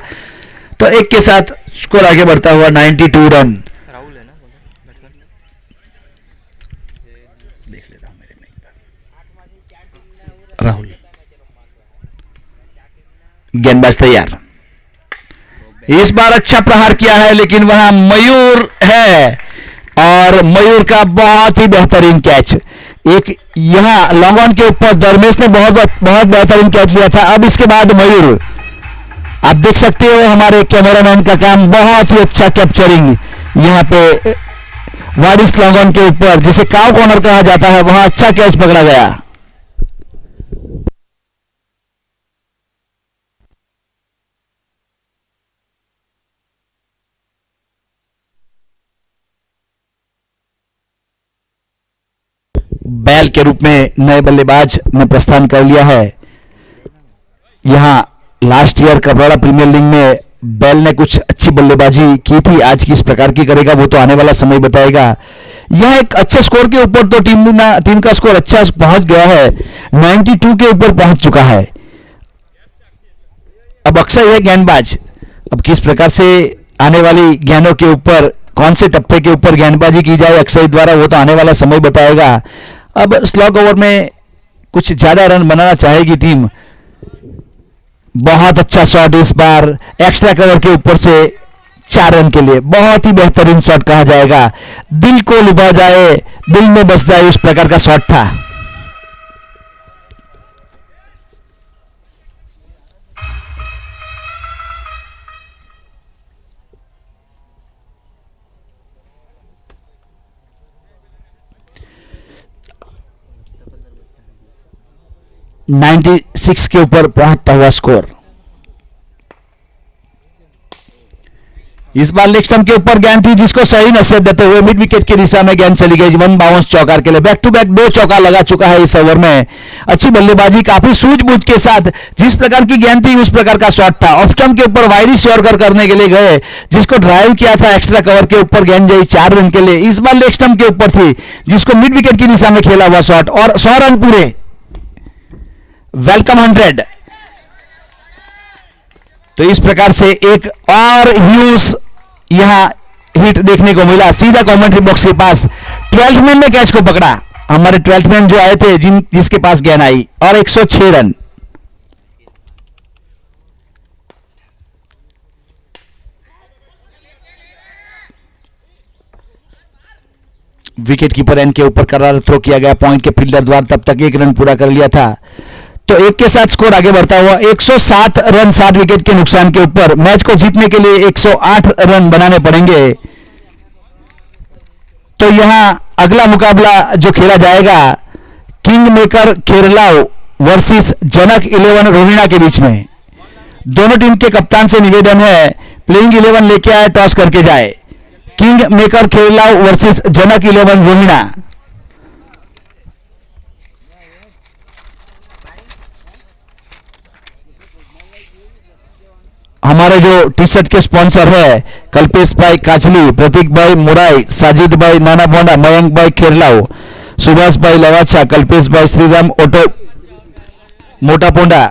तो 1 के साथ स्कोर आगे बढ़ता हुआ 92 रन। राहुल है ना बैट्समैन? देख लेता हूं मेरे में राहुल। गेंदबाज तैयार, इस बार अच्छा प्रहार किया है लेकिन वहां मयूर है और मयूर का बहुत ही बेहतरीन कैच। एक यहां लॉन्ग ऑन के ऊपर धर्मेश ने बहुत बेहतरीन कैच लिया था। अब इसके बाद मयूर, आप देख सकते हो हमारे कैमरामैन का काम, बहुत ही अच्छा कैप्चरिंग यहां पे वाडिस लॉन्ग ऑन के ऊपर, जिसे काव कॉर्नर कहा जाता है, वहां अच्छा कैच पकड़ा गया। बैल के रूप में नए बल्लेबाज ने प्रस्थान कर लिया है। यहां last year Kaprada premier league में बैल ने कुछ अच्छी बल्लेबाजी की थी, आज किस प्रकार की करेगा वो तो आने वाला समय बताएगा। यह एक अच्छे स्कोर के ऊपर तो टीम का स्कोर अच्छा पहुंच गया है, 92 के ऊपर पहुंच चुका है। अब अक्सर यह गेंदबाज, अब किस प्रकार से आने वाली गेंदों के ऊपर, कौन से टप्पे के ऊपर गेंदबाजी की जाए अक्षय द्वारा, वो तो आने वाला समय बताएगा। अब स्लॉग ओवर में कुछ ज्यादा रन बनाना चाहेगी टीम। बहुत अच्छा शॉट इस बार एक्स्ट्रा कवर के ऊपर से 4 रन के लिए, बहुत ही बेहतरीन शॉट कहा जाएगा। दिल को लुभा जाए, दिल में बस जाए, उस प्रकार का शॉट था। 96 के ऊपर पहुंचता हुआ स्कोर। इस बार लेग स्टंप के ऊपर गेंद थी जिसको सही नसीहत देते हुए मिड विकेट की दिशा में गेंद चली गई। 1 बाउंस चौकार के लिए। बैक टू बैक 2 चौका लगा चुका है इस ओवर में। अच्छी बल्लेबाजी, काफी सूझबूझ के साथ जिस प्रकार की गेंद थी उस प्रकार का शॉट था। ऑफ स्टंप के ऊपर वाइरिश यॉर्कर करने के लिए गए जिसको ड्राइव किया था, एक्स्ट्रा कवर के ऊपर गेंद गई 4 रन के लिए। इस बार लेग स्टंप के ऊपर थी जिसको मिड विकेट की दिशा में खेला हुआ शॉट और 100 रन पूरे। वेलकम 100। तो इस प्रकार से एक और ह्यूज यहां हिट देखने को मिला। सीधा कमेंट्री बॉक्स के पास 12th मैन ने कैच को पकड़ा। हमारे 12th मैन जो आए थे जिसके पास गेंद आई और 106 रन। विकेट कीपर एंड के ऊपर करार थ्रो किया गया पॉइंट के फील्डर द्वारा। तब तक 1 रन पूरा कर लिया था। तो 1 के साथ स्कोर आगे बढ़ता हुआ 107 रन 60 विकेट के नुकसान के ऊपर। मैच को जीतने के लिए 108 रन बनाने पड़ेंगे। तो यहां अगला मुकाबला जो खेला जाएगा किंग मेकर खेरलाव वर्सेस जनक 11 रोहिणा के बीच में। दोनों टीम के कप्तान से निवेदन है प्लेइंग 11 लेके आए, टॉस करके जाए। किंग मेकर खेरलाव वर्सेस जनक 11 रोहिणा। हमारे जो टी शर्ट के स्पॉन्सर है कल्पेश भाई काचली, प्रतीक भाई मुराई, साजिद भाई नाना बोंडा, मयंक भाई खेरलाव, सुभाष भाई लवाचा, कल्पेश भाई श्रीराम ऑटो मोटा पोंडा,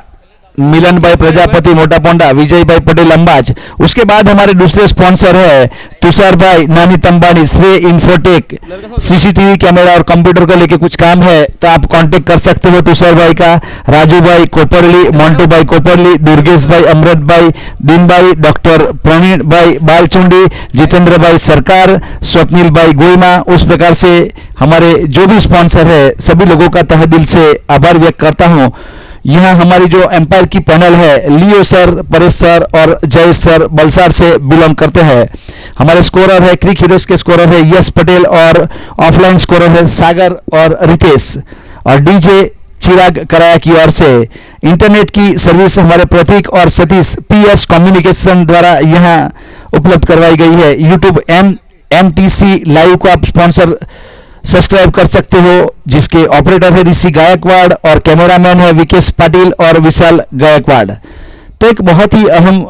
मिलन भाई प्रजापति मोटा पोंडा, विजय भाई पटेल अंबाज। उसके बाद हमारे दूसरे स्पॉन्सर है तुषार भाई नानी तंबानी, श्रेय इन्फोटेक। सीसीटीवी कैमरा और कंप्यूटर को लेके कुछ काम है तो आप कांटेक्ट कर सकते हो तुषार भाई का। राजू भाई कोपरली, मोंटू भाई कोपरली, दुर्गेश भाई, अमृत भाई, दीन भाई, डॉक्टर प्रवीण भाई बालचुंडी, जितेंद्र भाई सरकार, स्वप्निल भाई गोइमा। उस प्रकार से हमारे जो भी स्पॉन्सर है सभी लोगों का तहे दिल से आभार व्यक्त करता हूं। यहां हमारी जो एम्पायर की पैनल है लियो सर, परेश सर और जय सर बलसाड़ से बिलोंग करते हैं। हमारे स्कोरर है क्रिक हीरोज के स्कोरर है यश पटेल और ऑफलाइन स्कोरर है सागर और रितेश और डीजे चिराग कराया की ओर से। इंटरनेट की सर्विस हमारे प्रतीक और सतीश पीएस कम्युनिकेशन द्वारा यहां उपलब्ध करवाई गई है। यूट्यूब MTC लाइव को आप स्पॉन्सर सब्सक्राइब कर सकते हो जिसके ऑपरेटर है ऋषि गायकवाड़ और कैमरामैन है विकेश पाटिल और विशाल गायकवाड़। तो एक बहुत ही अहम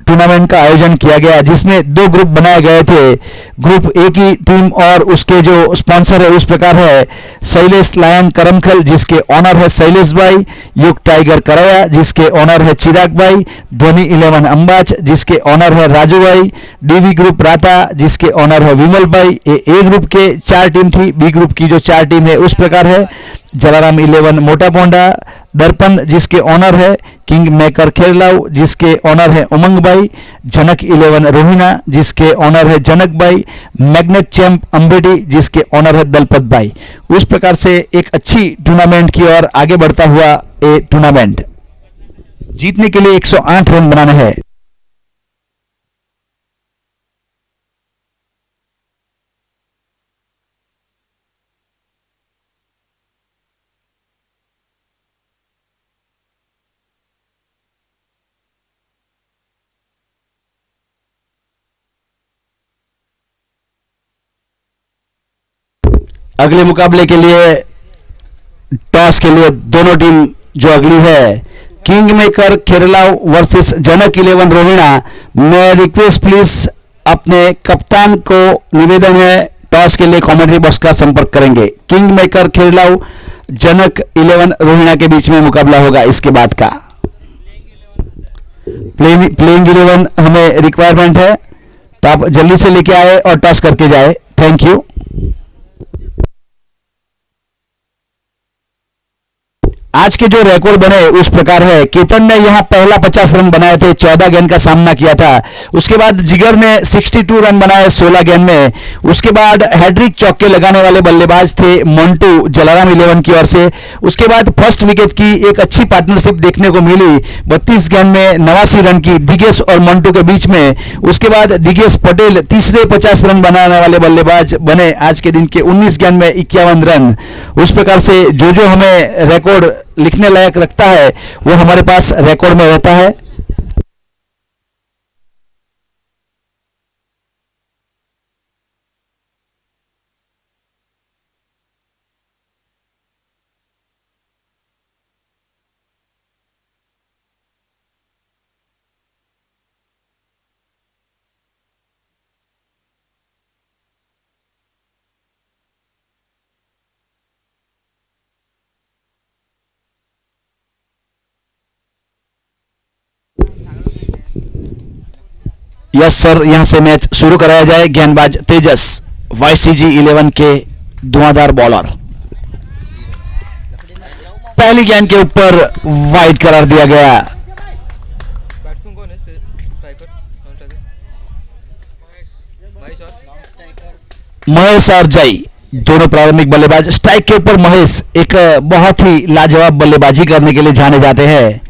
टूर्नामेंट का आयोजन किया गया जिसमें 2 ग्रुप बनाए गए थे। ग्रुप ए की टीम और उसके जो स्पॉन्सर है उस प्रकार है शैलेश लायन करमखल जिसके ऑनर है शैलेश भाई, युग टाइगर कराया जिसके ऑनर है चिराग भाई, ध्वनि 11 अंबाज जिसके ऑनर है राजू भाई, डीवी ग्रुप राता जिसके ऑनर है विमल भाई। ए ग्रुप के 4 टीम थी, बी ग्रुप की जो 4 टीम है उस प्रकार है जलाराम 11 मोटा पोंडा, दर्पण जिसके ऑनर है किंग मेकर खेरलाव जिसके ऑनर है उमंग भाई, जनक 11 रोहिणा जिसके ऑनर है जनक भाई, मैग्नेट चैंप अम्बेडी जिसके ऑनर है दलपत भाई। उस प्रकार से एक अच्छी टूर्नामेंट की ओर आगे बढ़ता हुआ ये टूर्नामेंट जीतने के लिए 108 रन बनाने हैं। अगले मुकाबले के लिए टॉस के लिए दोनों टीम जो अगली है किंग मेकर खेरलाव वर्सेस जनक 11 रोहिणा। मैं रिक्वेस्ट प्लीज अपने कप्तान को निवेदन है टॉस के लिए कमेंट्री बॉक्स का संपर्क करेंगे। किंग मेकर खेरलाव जनक 11 रोहिणा के बीच में मुकाबला होगा। इसके बाद का प्लेइंग 11 हमें रिक्वायरमेंट है तो आप जल्दी से लेके आए और टॉस करके जाए। Thank you. आज के जो रिकॉर्ड बने उस प्रकार है केतन ने यहां पहला 50 रन बनाए थे, 14 गेंद का सामना किया था। उसके बाद जिगर ने 62 रन बनाए 16 गेंद में। उसके बाद हैट्रिक चौके लगाने वाले बल्लेबाज थे मोंटू जलाराम 11 की ओर से। उसके बाद फर्स्ट विकेट की एक अच्छी पार्टनरशिप देखने को मिली 32 गेंद में 89 रन की दिगेश और मोंटू के बीच में। उसके बाद दिगेश पटेल तीसरे 50 रन बनाने वाले बल्लेबाज बने आज के दिन के 19 गेंद में 51 रन। उस प्रकार से जो हमें रिकॉर्ड लिखने लायक रखता है वो हमारे पास रिकॉर्ड में रहता है। यस सर, यहां से मैच शुरू कराया जाए। गेंदबाज तेजस, YCG 11 के धुआंधार बॉलर। पहली गेंद के ऊपर वाइड करार दिया गया। बैट्समैन कौन है स्ट्राइकर नॉन स्ट्राइकर? महेश और महेश और जय दोनों प्रारंभिक बल्लेबाज। स्ट्राइक के ऊपर महेश एक बहुत ही लाजवाब बल्लेबाजी करने के लिए जाने जाते हैं।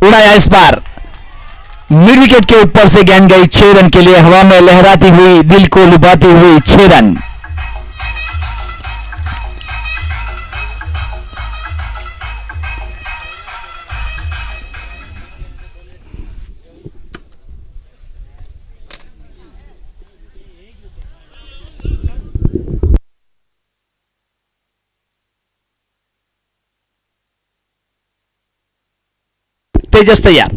उड़ाया इस बार, मिड विकेट के ऊपर से गेंद गई 6 रन के लिए, हवा में लहराती हुई, दिल को लुभाती हुई 6 रन। तेजस तैयार।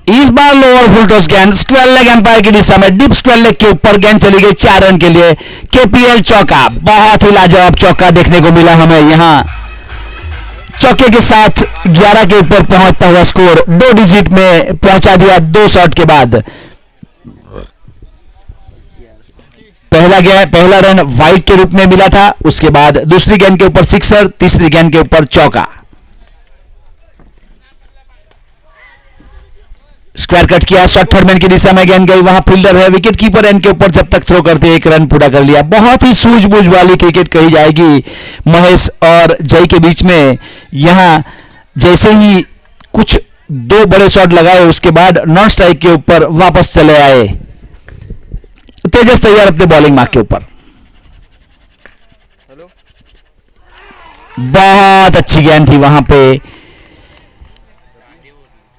इस बार लोअर फुल टॉस गेंद स्क्वायर लेग एम्पायर की दिशा में, डीप स्क्वायर लेग के ऊपर गेंद चली गई 4 रन के लिए। KPL चौका, बहुत ही लाजवाब चौका देखने को मिला हमें यहां। चौके के साथ 11 के ऊपर पहुंचता हुआ स्कोर 2 डिजिट में पहुंचा दिया 2 शॉट के बाद। पहला रन वाइड के रूप में मिला था, उसके बाद दूसरी गेंद के ऊपर सिक्सर, तीसरी गेंद के ऊपर चौका। स्क्वायर कट किया, शॉर्ट थर्ड मैन की दिशा में गेंद गई, वहां फील्डर है, विकेट कीपर एंड के ऊपर जब तक थ्रो करते 1 रन पूरा कर लिया। बहुत ही सूझबूझ वाली क्रिकेट कही जाएगी महेश और जय के बीच में। यहां जैसे ही कुछ 2 बड़े शॉट लगाए उसके बाद नॉन स्ट्राइक के ऊपर वापस चले आए। तेजस तैयार अपने बॉलिंग मार्क के ऊपर। हेलो बहुत अच्छी गेंद थी वहां पे।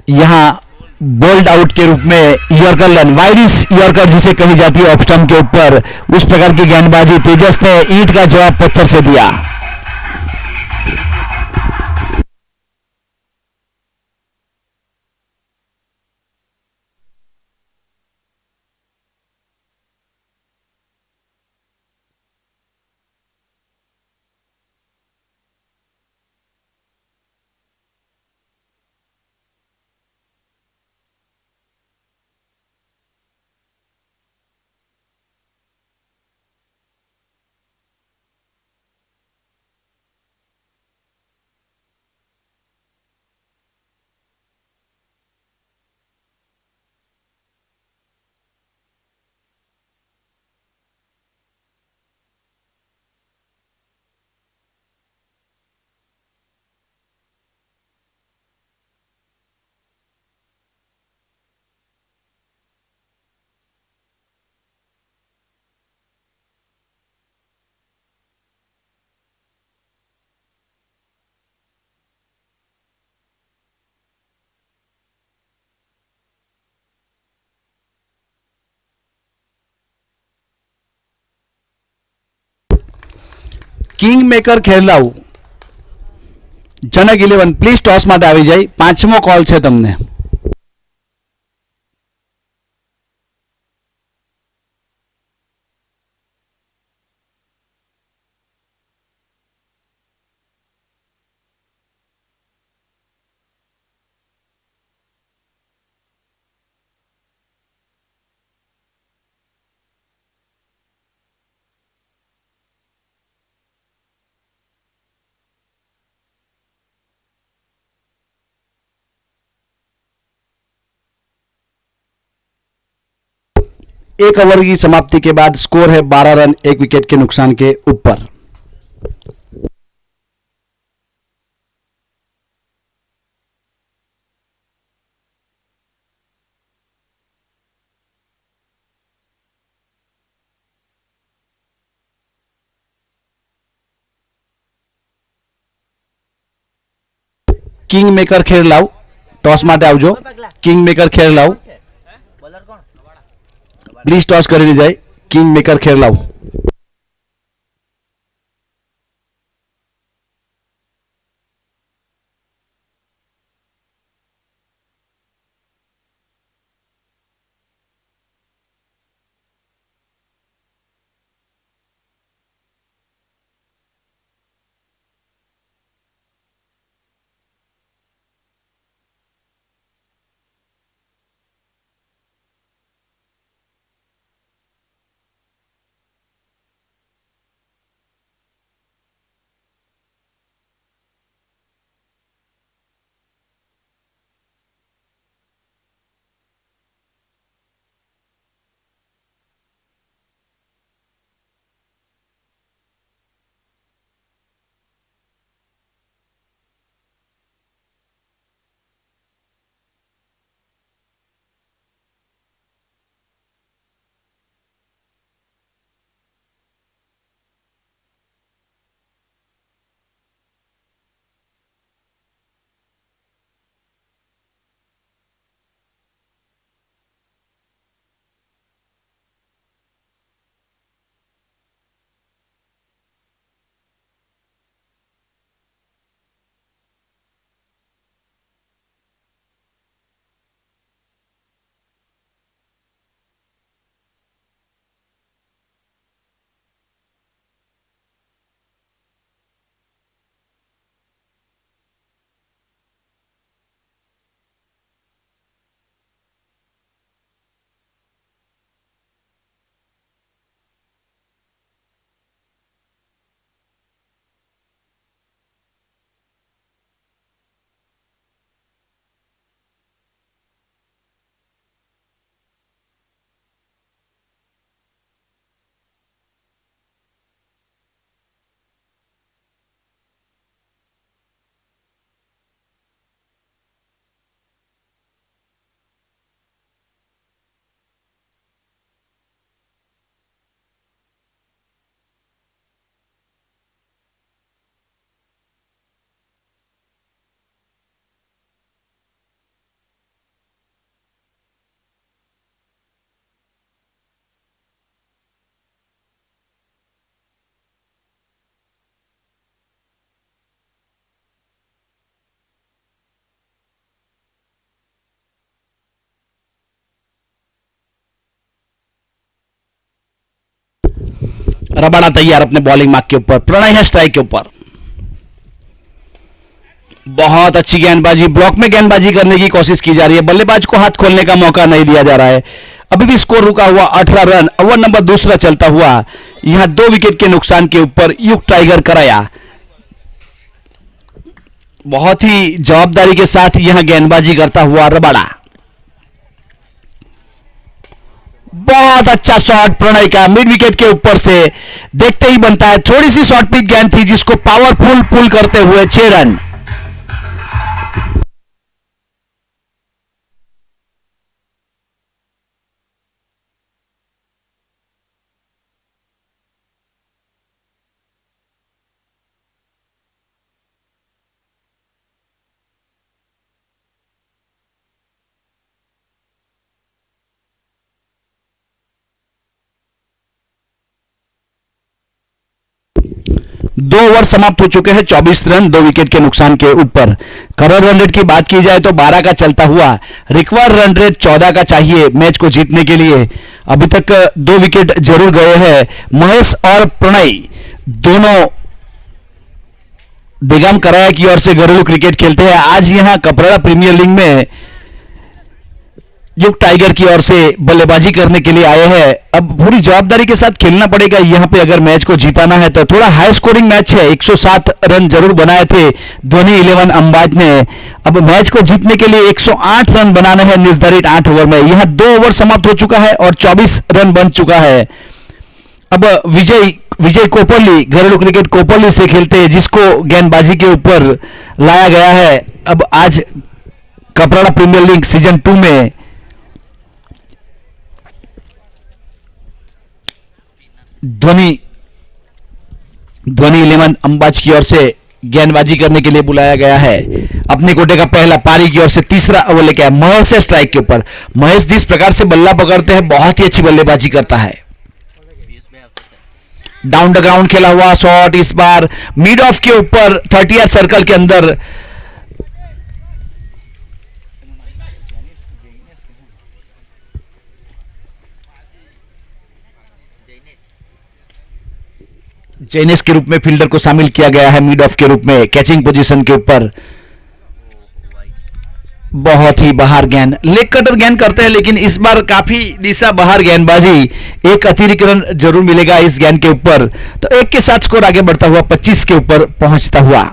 यहां बोल्ड आउट के रूप में यॉर्कर रन, वाइडिश यॉर्कर जिसे कही जाती है ऑफ स्टंप के ऊपर, उस प्रकार की गेंदबाजी तेजस ने ईंट का जवाब पत्थर से दिया। King maker Kheralav Janak 11 please toss માટે આવી જાય। 5મો કોલ છે તમને। एक ओवर की समाप्ति के बाद स्कोर है 12 रन 1 विकेट के नुकसान के ऊपर। કિંગ મેકર ખેરલાવ ટોસ માટે આવજો. કિંગ મેકર ખેરલાવ બોલર કોણ? પ્લીઝ ટોસ કરીને જાય. King maker ખેરલાવ. रबाड़ा तैयार अपने बॉलिंग मार्क के ऊपर. प्रणय है स्ट्राइक के ऊपर. बहुत अच्छी गेंदबाजी. ब्लॉक में गेंदबाजी करने की कोशिश की जा रही है. बल्लेबाज को हाथ खोलने का मौका नहीं दिया जा रहा है. अभी भी स्कोर रुका हुआ 18 रन. ओवर नंबर दूसरा चलता हुआ. यहां 2 विकेट के नुकसान के ऊपर युग टाइगर कराया. बहुत ही जवाबदारी के साथ यहां गेंदबाजी करता हुआ रबाड़ा. बहुत अच्छा शॉट प्रणय का मिड विकेट के ऊपर से. देखते ही बनता है. थोड़ी सी शॉर्ट पिच गेंद थी जिसको पावरफुल पुल करते हुए 6 रन. दो ओवर समाप्त हो चुके हैं. 24 रन 2 विकेट के नुकसान के ऊपर. करंट रन रेट की बात की जाए तो 12 का चलता हुआ. रिक्वायर्ड रन रेट 14 का चाहिए मैच को जीतने के लिए. अभी तक 2 विकेट जरूर गए हैं. महेश और प्रणय दोनों बेगम कराया की ओर से घरेलू क्रिकेट खेलते हैं. आज यहां कपराड़ा प्रीमियर लीग में युग टाइगर की ओर से बल्लेबाजी करने के लिए आए हैं. अब पूरी जवाबदारी के साथ खेलना पड़ेगा यहां पे अगर मैच को जीताना है तो. थोड़ा हाई स्कोरिंग मैच है. 107 रन जरूर बनाए थे धोनी 11 अंबाज ने. अब मैच को जीतने के लिए 108 रन बनाने हैं निर्धारित 8 ओवर में. यहां 2 ओवर समाप्त हो चुका है और 24 रन बन चुका है. अब विजय कोपरली घरेलू क्रिकेट कोपरली से खेलते हैं जिसको गेंदबाजी के ऊपर लाया गया है. अब आज कपराड़ा प्रीमियर लीग सीजन 2 में ध्वनि 11 अंबाज की ओर से गेंदबाजी करने के लिए बुलाया गया है। अपने कोटे का पहला पारी की ओर से तीसरा ओवर लेके आया महेश है स्ट्राइक के ऊपर। महेश जिस प्रकार से बल्ला पकड़ते हैं बहुत ही अच्छी बल्लेबाजी करता है। डाउन द ग्राउंड खेला हुआ शॉट, इस बार मिड ऑफ के ऊपर 30 यार्ड सर्कल के अंदर। जेनेस के रूप में फील्डर को शामिल किया गया है मिड ऑफ के रूप में कैचिंग पोजीशन के ऊपर। बहुत ही बाहर गेंद, लेग कटर गेंद करते हैं लेकिन इस बार काफी दिशा बाहर गेंदबाजी। एक अतिरिक्त रन जरूर मिलेगा इस गेंद के ऊपर, तो एक के साथ स्कोर आगे बढ़ता हुआ 25 के ऊपर पहुंचता हुआ।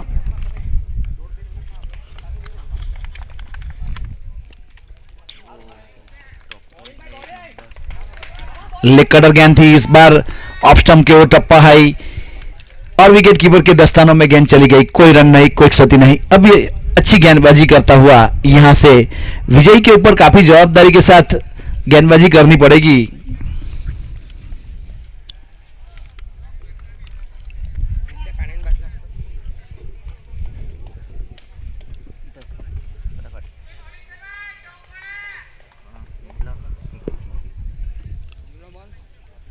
लेग कटर गेंद थी, इस बार ऑफ स्टंप के ओर टप्पा हाई और विकेट कीपर के दस्तानों में गेंद चली गई। कोई रन नहीं, कोई क्षति नहीं। अब ये अच्छी गेंदबाजी करता हुआ यहां से विजय के ऊपर काफी जवाबदारी के साथ गेंदबाजी करनी पड़ेगी।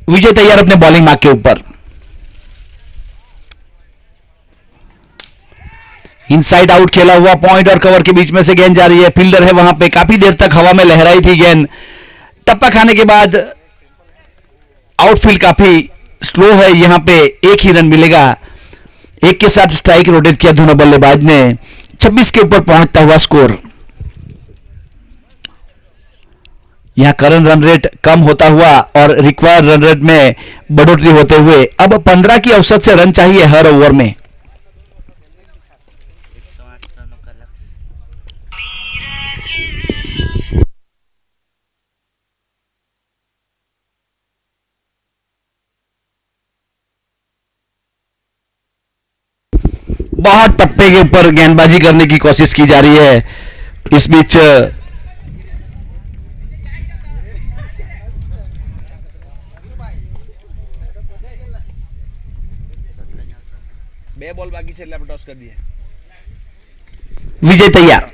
विजय तैयार अपने बॉलिंग मार्क के ऊपर। इनसाइड आउट खेला हुआ, पॉइंट और कवर के बीच में से गेंद जा रही है। फील्डर है वहां पे, काफी देर तक हवा में लहराई थी गेंद। टप्पा खाने के बाद आउटफील्ड काफी स्लो है, यहां पे एक ही रन मिलेगा। एक के साथ स्ट्राइक रोटेट किया दोनों बल्लेबाज ने। 26 के ऊपर पहुंचता हुआ स्कोर। यहां करंट रन रेट कम होता हुआ और रिक्वायर्ड रन रेट में बढ़ोतरी होते हुए अब 15 की औसत से रन चाहिए हर ओवर में। बहुत टप्पे के ऊपर गेंदबाजी करने की कोशिश की जा रही है। इस बीच बॉल बाकी से लेफ्ट टॉस कर दिए। विजय तैयार।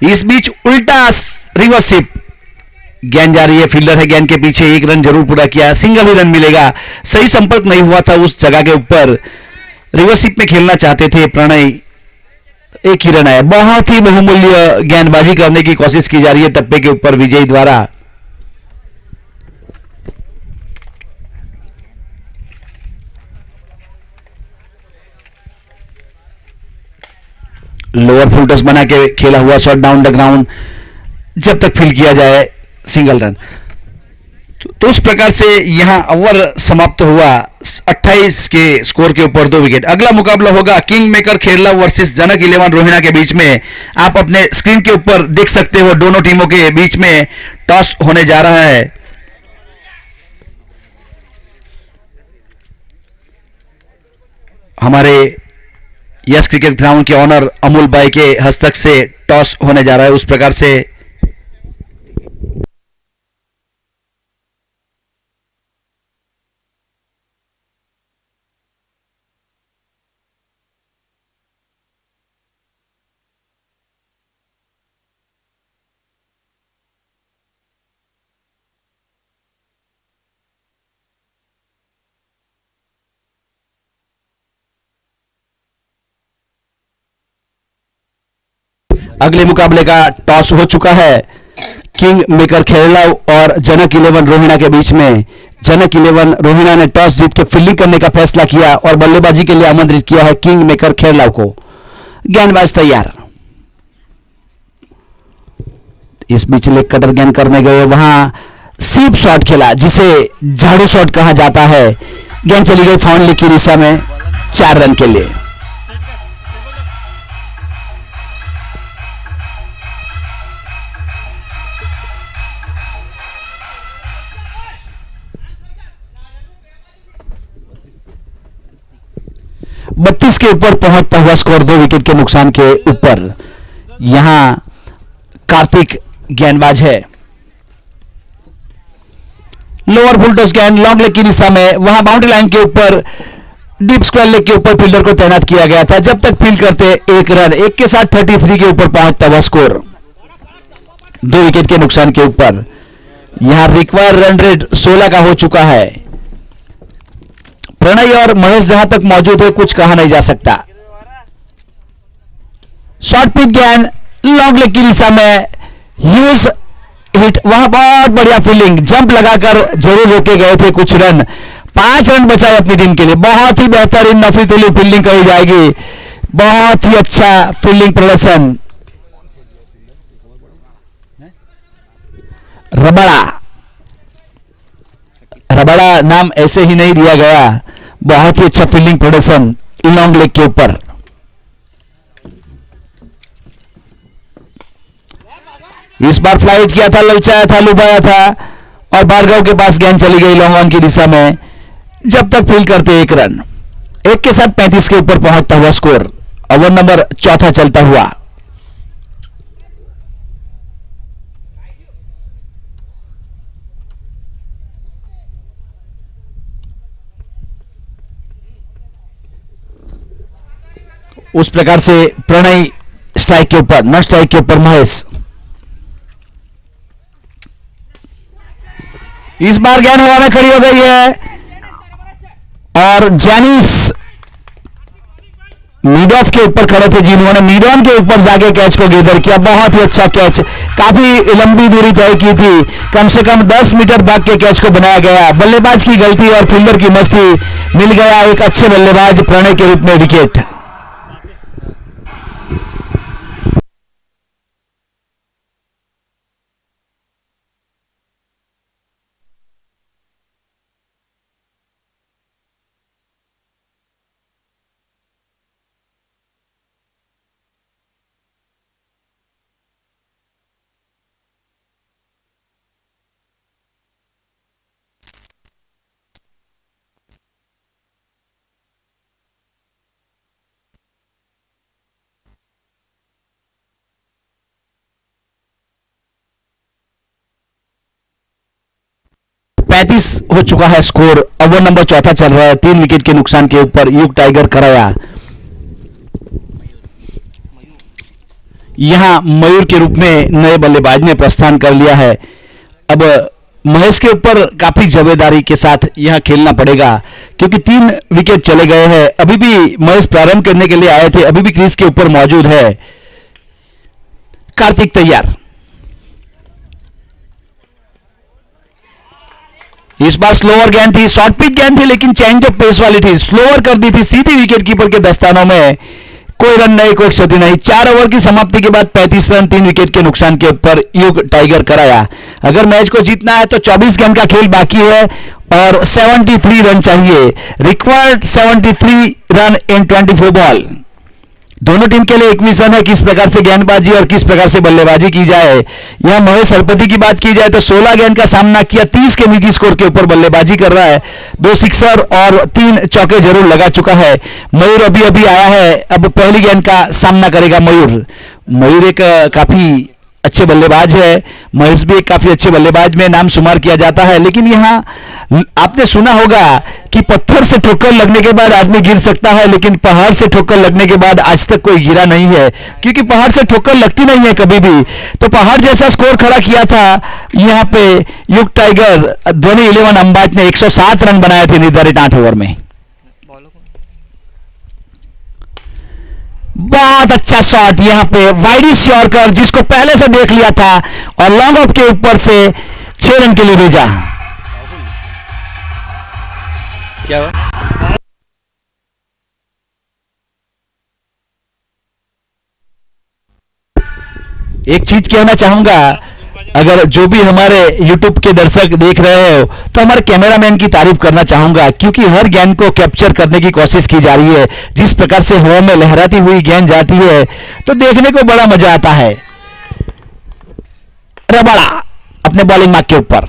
इस बीच उल्टा रिवर्सिप गेंद जा रही है। फील्डर है गेंद के पीछे, एक रन जरूर पूरा किया, सिंगल ही रन मिलेगा। सही संपर्क नहीं हुआ था उस जगह के ऊपर। रिवर्सिप में खेलना चाहते थे प्रणय, एक ही रन आया। बहुत ही बहुमूल्य गेंदबाजी करने की कोशिश की जा रही है टप्पे के ऊपर विजय द्वारा। लोअर फुल टॉस बना के खेला हुआ शॉट डाउन द ग्राउंड, जब तक फील किया जाए सिंगल रन। तो उस प्रकार से यहां ओवर समाप्त हुआ 28 के स्कोर के ऊपर 2 विकेट। अगला मुकाबला होगा किंग मेकर खेरला वर्सेस जनक 11 रोहिणा के बीच में। आप अपने स्क्रीन के ऊपर देख सकते हो दोनों टीमों के बीच में टॉस होने जा रहा है। हमारे यस क्रिकेट ग्राउंड के ऑनर अमूल भाई के हस्तक से टॉस होने जा रहा है। उस प्रकार से अगले मुकाबले का टॉस हो चुका है किंग मेकर खेरला और जनक 11 रोहिणा के बीच में। जनक 11 रोहिणा ने टॉस जीत के फील्डिंग करने का फैसला किया और बल्लेबाजी के लिए आमंत्रित किया है किंग मेकर खेरला को। गेंदबाज तैयार। इस बीच लेग कटर गेंद करने गए, वहां सीप शॉट खेला जिसे झाड़ू शॉट कहा जाता है। गेंद चली गई फाउल लेग की दिशा में 4 रन के लिए। बत्तीस के ऊपर पहुंचता हुआ स्कोर 2 विकेट के नुकसान के ऊपर। यहां कार्तिक गेंदबाज है। लोअर फुल टॉस गेंद लॉन्ग लेग की दिशा में, वहां बाउंड्री लाइन के ऊपर डीप स्क्वायर लेग के ऊपर फील्डर को तैनात किया गया था। जब तक फील्ड करते एक रन, एक के साथ 33 के ऊपर पहुंचता हुआ स्कोर 2 विकेट के नुकसान के ऊपर। यहां रिक्वायर रन रेट 16 का हो चुका है। प्रणय और महेश जहां तक मौजूद है कुछ कहा नहीं जा सकता। शॉर्ट पिच गेंद लॉन्ग लेग की दिशा में, ह्यूज हिट, वहां बहुत बढ़िया फील्डिंग, जंप लगाकर जरूर रोके गए थे कुछ रन। 5 रन बचाए अपनी टीम के लिए। बहुत ही बेहतरीन नफीतुली फील्डिंग कही जाएगी, बहुत ही अच्छा फील्डिंग प्रदर्शन। रबड़ा नाम ऐसे ही नहीं दिया गया, बहुत ही अच्छा फील्डिंग प्रदर्शन लॉन्ग लेग के ऊपर। इस बार फ्लाइट किया था, ललचाया था, लुभाया था और भार्गव के पास गेंद चली गई लॉन्ग ऑन की दिशा में। जब तक फील्ड करते एक रन, एक के साथ 35 के ऊपर पहुंचता हुआ स्कोर। ओवर नंबर 4 चलता हुआ। उस प्रकार से प्रणय स्ट्राइक के ऊपर, न स्ट्राइक के ऊपर महेश। इस बार गेंद हवा में खड़ी हो गई है और जैनिस मिड ऑफ के ऊपर खड़े थे जिन्होंने मिड ऑन के ऊपर जाके कैच को गैदर किया। बहुत ही अच्छा कैच, काफी लंबी दूरी तय की थी, कम से कम 10 मीटर भाग के कैच को बनाया गया। बल्लेबाज की गलती और फील्डर की मस्ती, मिल गया एक अच्छे बल्लेबाज प्रणय के रूप में विकेट। हो चुका है स्कोर। ओवर नंबर 4 चल रहा है, 3 विकेट के नुकसान के ऊपर युग टाइगर कराया। यहां मयूर के रूप में नए बल्लेबाज ने प्रस्थान कर लिया है। अब महेश के ऊपर काफी जिम्मेदारी के साथ यहां खेलना पड़ेगा क्योंकि 3 विकेट चले गए हैं। अभी भी महेश प्रारंभ करने के लिए आए थे, अभी भी क्रीज के ऊपर मौजूद है। कार्तिक तैयार। इस बार स्लोअर गेंद थी, शॉर्ट पिच गेंद थी, लेकिन चेंज ऑफ पेस वाली थी, स्लोअर कर दी थी सीधी विकेट कीपर के दस्तानों में। कोई रन नहीं, कोई क्षति नहीं। 4 ओवर की समाप्ति के बाद 35 रन 3 विकेट के नुकसान के ऊपर युग टाइगर कराया। अगर मैच को जीतना है तो 24 गेंद का खेल बाकी है और 73 रन चाहिए। Required 73 run in 24 ball. दोनों टीम के लिए एक विजन है, किस प्रकार से गेंदबाजी और किस प्रकार से बल्लेबाजी की जाए। यह महेश हरपति की बात की जाए तो 16 गेंद का सामना किया, 30 के निजी स्कोर के ऊपर बल्लेबाजी कर रहा है। 2 सिक्सर और 3 चौके जरूर लगा चुका है। मयूर अभी अभी आया है, अब पहली गेंद का सामना करेगा मयूर। मयूर एक काफी अच्छे बल्लेबाज है, महेश भी एक काफी अच्छे बल्लेबाज में नाम शुमार किया जाता है। लेकिन यहां आपने सुना होगा कि पत्थर से ठोकर लगने के बाद आदमी गिर सकता है, लेकिन पहाड़ से ठोकर लगने के बाद आज तक कोई गिरा नहीं है, क्योंकि पहाड़ से ठोकर लगती नहीं है कभी भी। तो पहाड़ जैसा स्कोर खड़ा किया था यहां पे युग टाइगर। धोनी 11 अंबाज ने 107 रन बनाए थे निर्धारित 8 ओवर में। बहुत अच्छा शॉट यहां पे वाइडी श्योरकर, जिसको पहले से देख लिया था और लॉन्ग ऑफ के ऊपर से 6 रन के लिए भेजा। क्या हुआ? एक चीज कहना चाहूंगा, अगर जो भी हमारे YouTube के दर्शक देख रहे हो तो हमारे कैमरामैन की तारीफ करना चाहूंगा, क्योंकि हर गेंद को कैप्चर करने की कोशिश की जा रही है। जिस प्रकार से हवा में लहराती हुई गेंद जाती है तो देखने को बड़ा मजा आता है। रबाड़ा अपने बॉलिंग मार्क के ऊपर,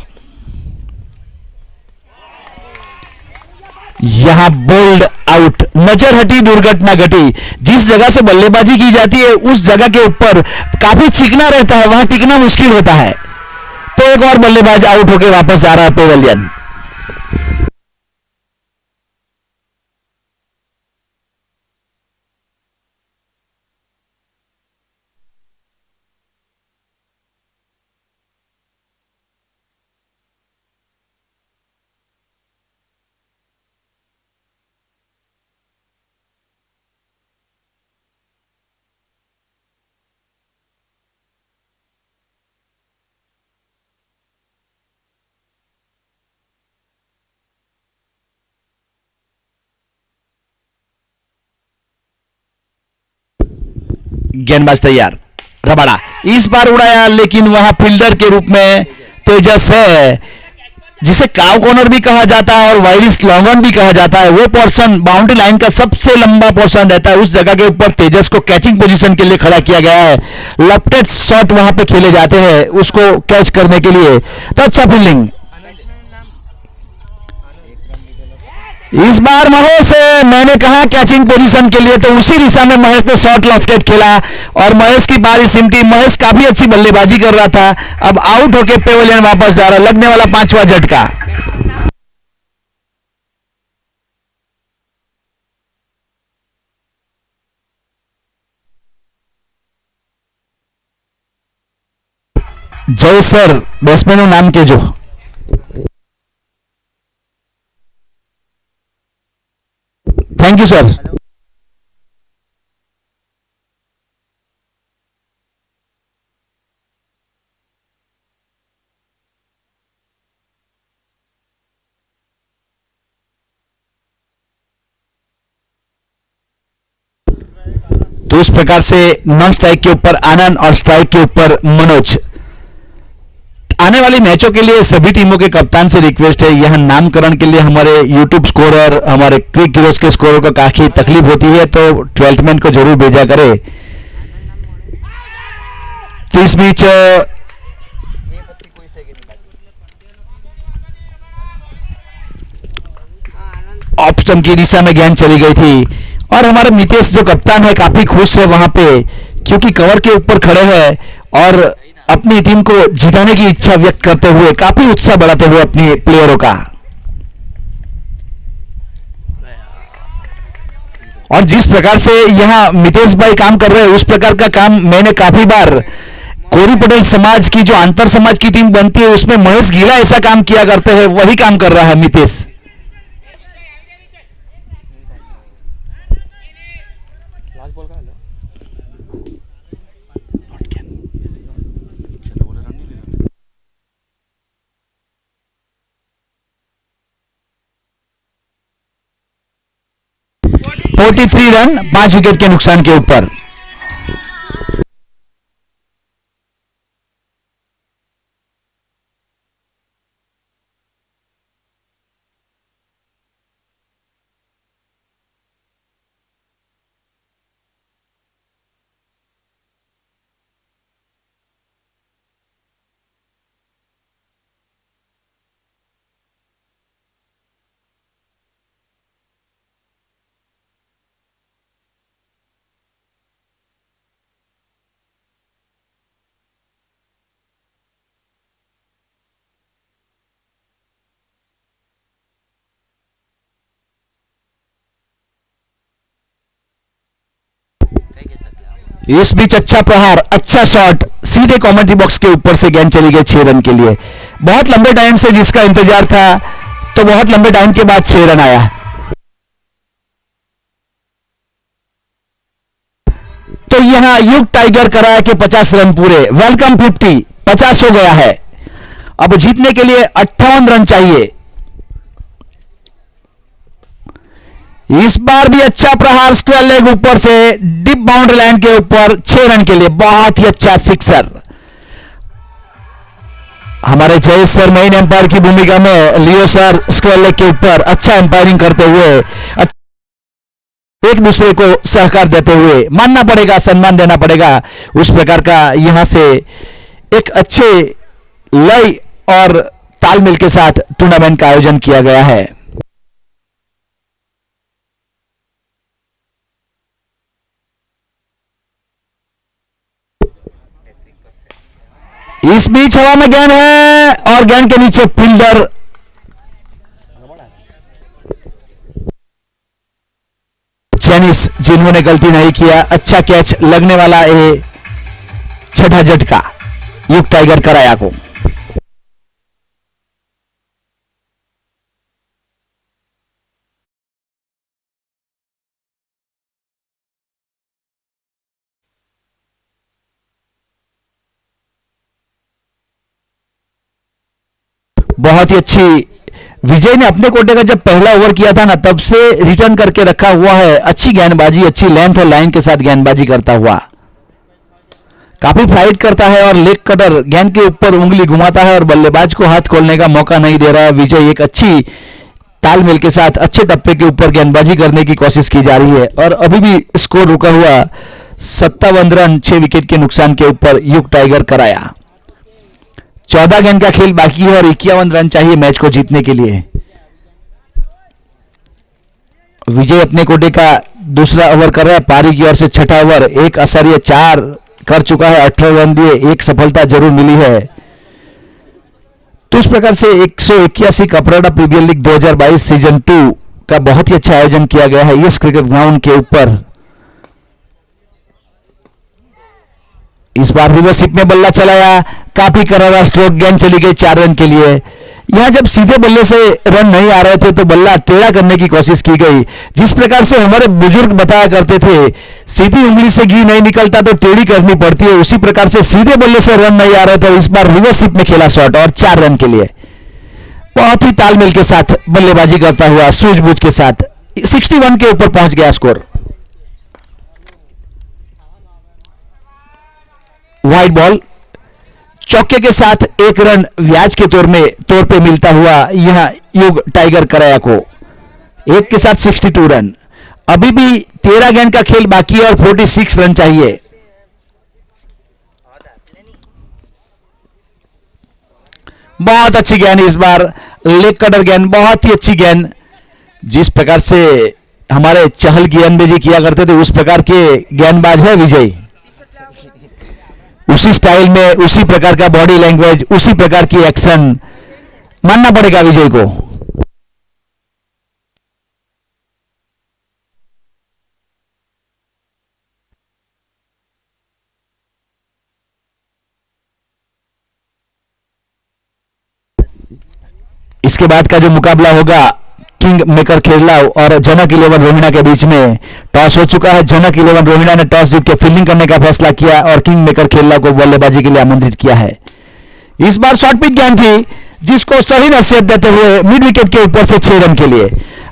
यहां बोल्ड आउट, नजर हटी, दुर्घटना घटी। जिस जगह से बल्लेबाजी की जाती है उस जगह के ऊपर काफी चिकना रहता है, वहां टिकना मुश्किल होता है। तो एक और बल्लेबाज आउट होकर वापस जा रहा है पेवेलियन। गेंदबाज तैयार, रबाड़ा इस बार उड़ाया, लेकिन वहां फील्डर के रूप में तेजस है, जिसे काव कॉर्नर भी कहा जाता है और वाइरिस लॉन्गन भी कहा जाता है। वो पोर्शन बाउंड्री लाइन का सबसे लंबा पोर्शन रहता है, उस जगह के ऊपर तेजस को कैचिंग पोजीशन के लिए खड़ा किया गया है। लेफ्टेड शॉट वहां पे खेले जाते हैं उसको कैच करने के लिए, तो अच्छा फील्डिंग। इस बार महेश, मैंने कहा कैचिंग पोजीशन के लिए, तो उसी दिशा में महेश ने शॉट लेफ्टेड खेला और महेश की बारी सिमटी। महेश काफी अच्छी बल्लेबाजी कर रहा था, अब आउट होके पेवेलियन वापस जा रहा, लगने वाला 5वां झटका। जय सर बैट्समैन नाम के जो थैंक यू सर। तो इस प्रकार से नॉन स्ट्राइक के ऊपर आनंद और स्ट्राइक के ऊपर मनोज। आने वाली मैचों के लिए सभी टीमों के कप्तान से रिक्वेस्ट है, यहां नामकरण के लिए हमारे यूट्यूब स्कोरर, हमारे क्रिक हीरोज के स्कोरर को काफी तकलीफ होती है, तो 12th मैन को जरूर भेजा करे। तो इस बीच ऑफ स्टंप की दिशा में गेंद चली गई थी और हमारे मितेश जो कप्तान है काफी खुश है वहां पे, क्योंकि कवर के ऊपर खड़े हैं और अपनी टीम को जिताने की इच्छा व्यक्त करते हुए, काफी उत्साह बढ़ाते हुए अपने प्लेयरों का। और जिस प्रकार से यहां मितेश भाई काम कर रहे हैं, उस प्रकार का काम मैंने काफी बार कोरी पटेल समाज की जो अंतर समाज की टीम बनती है उसमें महेश गीला ऐसा काम किया करते हैं, वही काम कर रहा है मितेश। लास्ट बॉल का है 43 रन 5 विकेट के नुकसान के ऊपर। इस बीच अच्छा प्रहार, अच्छा शॉट, सीधे कमेंट्री बॉक्स के ऊपर से गेंद चली गई 6 रन के लिए। बहुत लंबे टाइम से जिसका इंतजार था, तो बहुत लंबे टाइम के बाद 6 रन आया। तो यहां युग टाइगर कराया कि 50 रन पूरे, वेलकम 50 हो गया है। अब जीतने के लिए 58 रन चाहिए। इस बार भी अच्छा प्रहार, स्क्वायर लेग ऊपर से डीप बाउंड्री लाइन के ऊपर 6 रन के लिए, बहुत ही अच्छा सिक्सर। हमारे जय सर मेन एम्पायर की भूमिका में, लियो सर स्क्वायर लेग के ऊपर अच्छा एम्पायरिंग करते हुए, एक दूसरे को सहकार देते हुए, मानना पड़ेगा, सम्मान देना पड़ेगा, उस प्रकार का यहां से एक अच्छे लय और तालमेल के साथ टूर्नामेंट का आयोजन किया गया है। इस बीच हवा में गेंद है और गेंद के नीचे फील्डर चैनिस, जिन्होंने गलती नहीं किया, अच्छा कैच, लगने वाला है 6ठा झटका युग टाइगर कराया को। बहुत ही अच्छी, विजय ने अपने कोटे का जब पहला ओवर किया था ना, तब से रिटर्न करके रखा हुआ है। अच्छी गेंदबाजी, अच्छी लेंथ और लाइन के साथ गेंदबाजी करता हुआ। काफी फाइट करता है और लेग कटर गेंद के ऊपर उंगली घुमाता है और बल्लेबाज को हाथ खोलने का मौका नहीं दे रहा है। विजय एक अच्छी तालमेल के साथ अच्छे टप्पे के ऊपर गेंदबाजी करने की कोशिश की जा रही है और अभी भी स्कोर रुका हुआ 57 रन 6 विकेट के नुकसान के ऊपर युग टाइगर कराया। 14 गेंद का खेल बाकी है और 51 रन चाहिए मैच को जीतने के लिए। विजय अपने कोटे का दूसरा ओवर कर रहा है, पारी की ओर से छठा ओवर, एक असरिया 4 कर चुका है, 18 रन दिए, एक सफलता जरूर मिली है। तो इस प्रकार से 181 कपराडा प्रीमियर लीग 2022 सीजन 2 का बहुत ही अच्छा आयोजन किया गया है इस क्रिकेट ग्राउंड के ऊपर। इस बार रिवर्सिप में बल्ला चलाया, काफी करारा स्ट्रोक, गेंद चली गई 4 रन के लिए। यहां जब सीधे बल्ले से रन नहीं आ रहे थे तो बल्ला टेढ़ा करने की कोशिश की गई। जिस प्रकार से हमारे बुजुर्ग बताया करते थे सीधी उंगली से घी नहीं निकलता तो टेढ़ी करनी पड़ती है, उसी प्रकार से सीधे बल्ले से रन नहीं आ रहे थे। इस बार रिवर्सिप में खेला शॉट और 4 रन के लिए बहुत ही तालमेल के साथ बल्लेबाजी करता हुआ सूझबूझ के साथ 61 के ऊपर पहुंच गया स्कोर। वाइड बॉल, चौके के साथ 1 रन व्याज के तौर पे मिलता हुआ यह युग टाइगर कराया को 1 के साथ 62 रन। अभी भी 13 गेंद का खेल बाकी है और 46 रन चाहिए। बहुत अच्छी गेंद इस बार, लेग कटर गेंद, बहुत ही अच्छी गेंद। जिस प्रकार से हमारे चहल गेंदबाजी किया करते थे उस प्रकार के गेंदबाज है विजय। उसी स्टाइल में, उसी प्रकार का बॉडी लैंग्वेज, उसी प्रकार की एक्शन मानना पड़ेगा विजय को। इसके बाद का जो मुकाबला होगा किंग मेकर केरला और जनक 11 रोहिणा के बीच में, टॉस हो चुका है। जनक 11 रोहिणा ने टॉस जीत के फील्डिंग करने का फैसला किया और किंग मेकर केरला को बल्लेबाजी के लिए आमंत्रित किया है। इस बार शॉर्ट पिच गेंद थी जिसको सही नसीहत देते हुए मिड विकेट के ऊपर से 6 रन के लिए।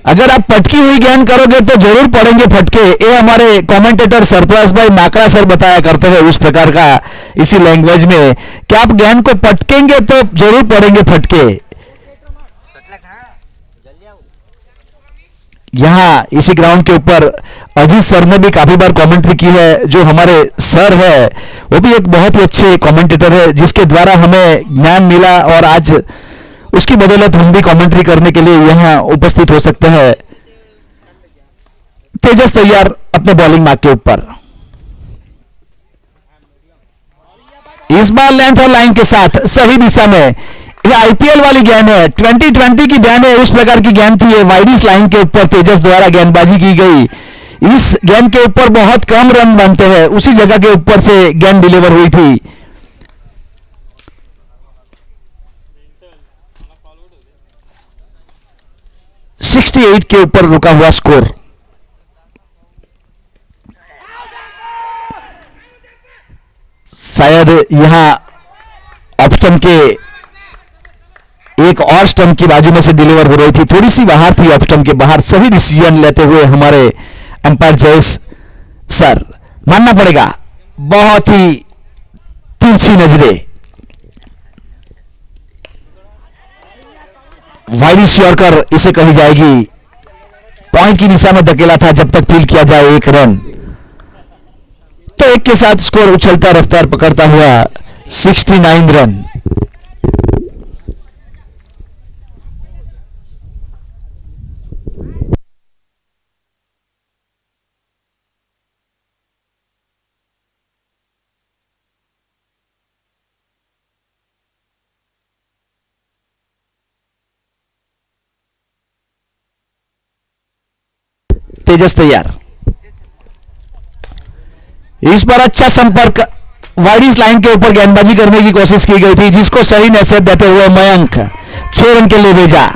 अगर आप पटकी हुई गेंद करोगे तो जरूर पड़ेंगे फटके, ये हमारे कमेंटेटर सरफराज भाई माकड़ा सर बताया करते हैं उस प्रकार का इसी लैंग्वेज में कि आप गेंद को पटकेंगे तो जरूर पड़ेंगे फटके। यहाँ इसी ग्राउंड के ऊपर अजीत सर ने भी काफी बार कमेंट्री की है। जो हमारे सर है वो भी एक बहुत ही अच्छे कमेंटेटर है जिसके द्वारा हमें ज्ञान मिला और आज उसकी बदौलत हम भी कमेंट्री करने के लिए यहाँ उपस्थित हो सकते हैं। तेजस तैयार अपने बॉलिंग मार्क के ऊपर, इस बार लेंथ और लाइन के साथ सही दिशा में। ये आईपीएल वाली गेंद है, 2020 की गेंद है, उस प्रकार की गेंद थी ये। वाइडिस लाइन के ऊपर तेजस द्वारा गेंदबाजी की गई। इस गेंद के ऊपर बहुत कम रन बनते हैं, उसी जगह के ऊपर से गेंद डिलीवर हुई थी। सिक्सटी 68 के ऊपर रुका हुआ स्कोर। शायद यहां ऑफ स्टंप के एक और स्टंप की बाजू में से डिलीवर हो रही थी, थोड़ी सी बाहर थी ऑफ स्टंप के बाहर। सही डिसीजन लेते हुए हमारे अंपायर जयेश सर, मानना पड़ेगा बहुत ही तिरछी नजरें। वाइडिस यॉर्कर इसे कही जाएगी, पॉइंट की दिशा में धकेला था जब तक फील्ड किया जाए 1 रन। तो 1 के साथ स्कोर उछलता रफ्तार पकड़ता हुआ 69 रन। तेजस तैयार, इस बार अच्छा संपर्क, वाइडिस लाइन के ऊपर गेंदबाजी करने की कोशिश की गई थी जिसको सही नसीहत देते हुए मयंक 6 रन के लिए भेजा।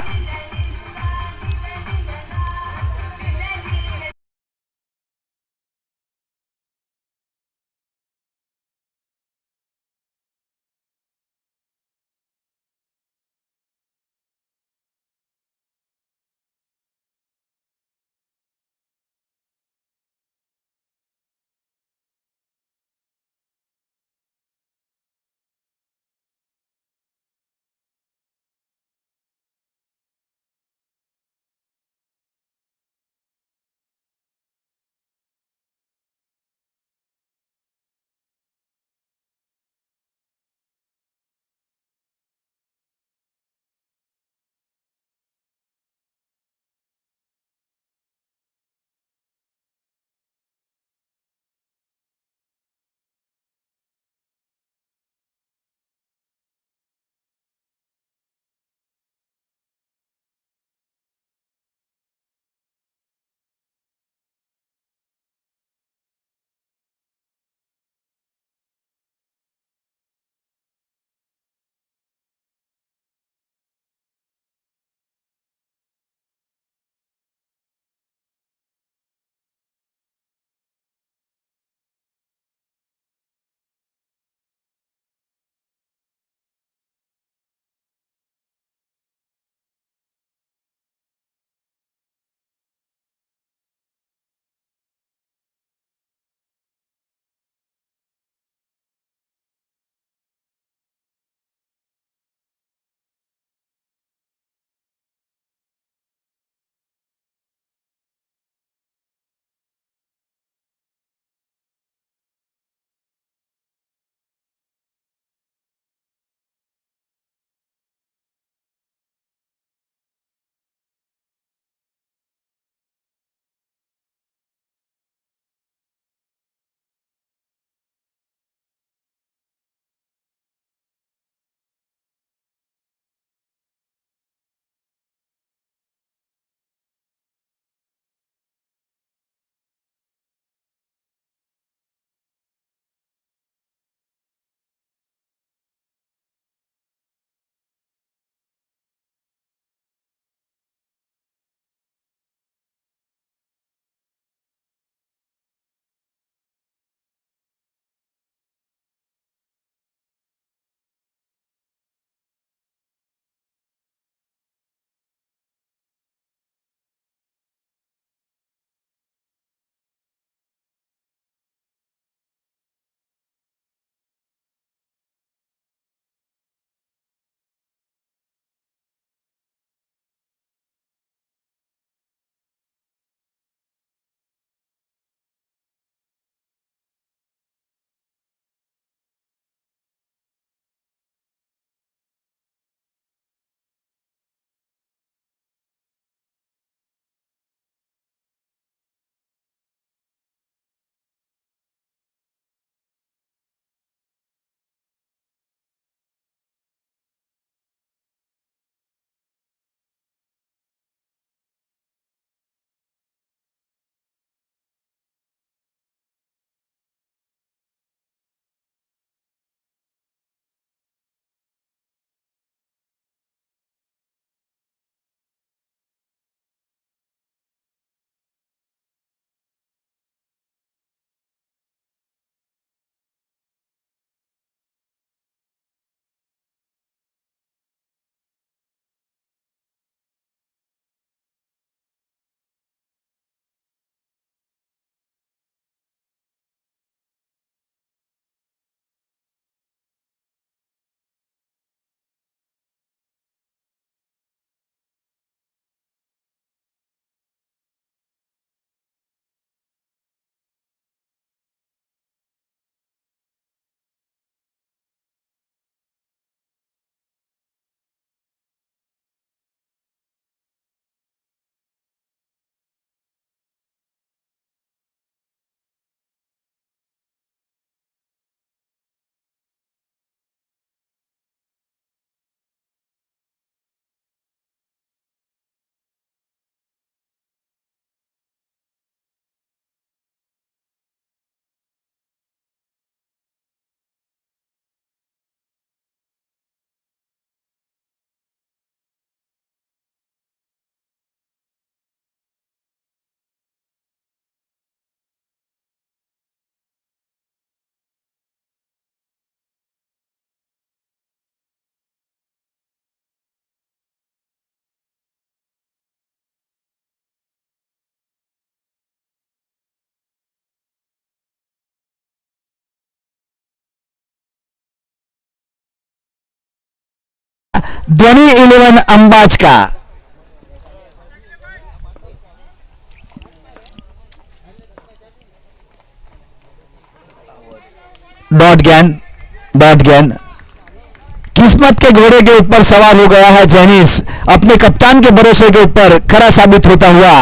ध्वनि 11 अंबाज का। डॉट गेंद किस्मत के घोड़े के ऊपर सवार हो गया है जेनिस, अपने कप्तान के भरोसे के ऊपर खरा साबित होता हुआ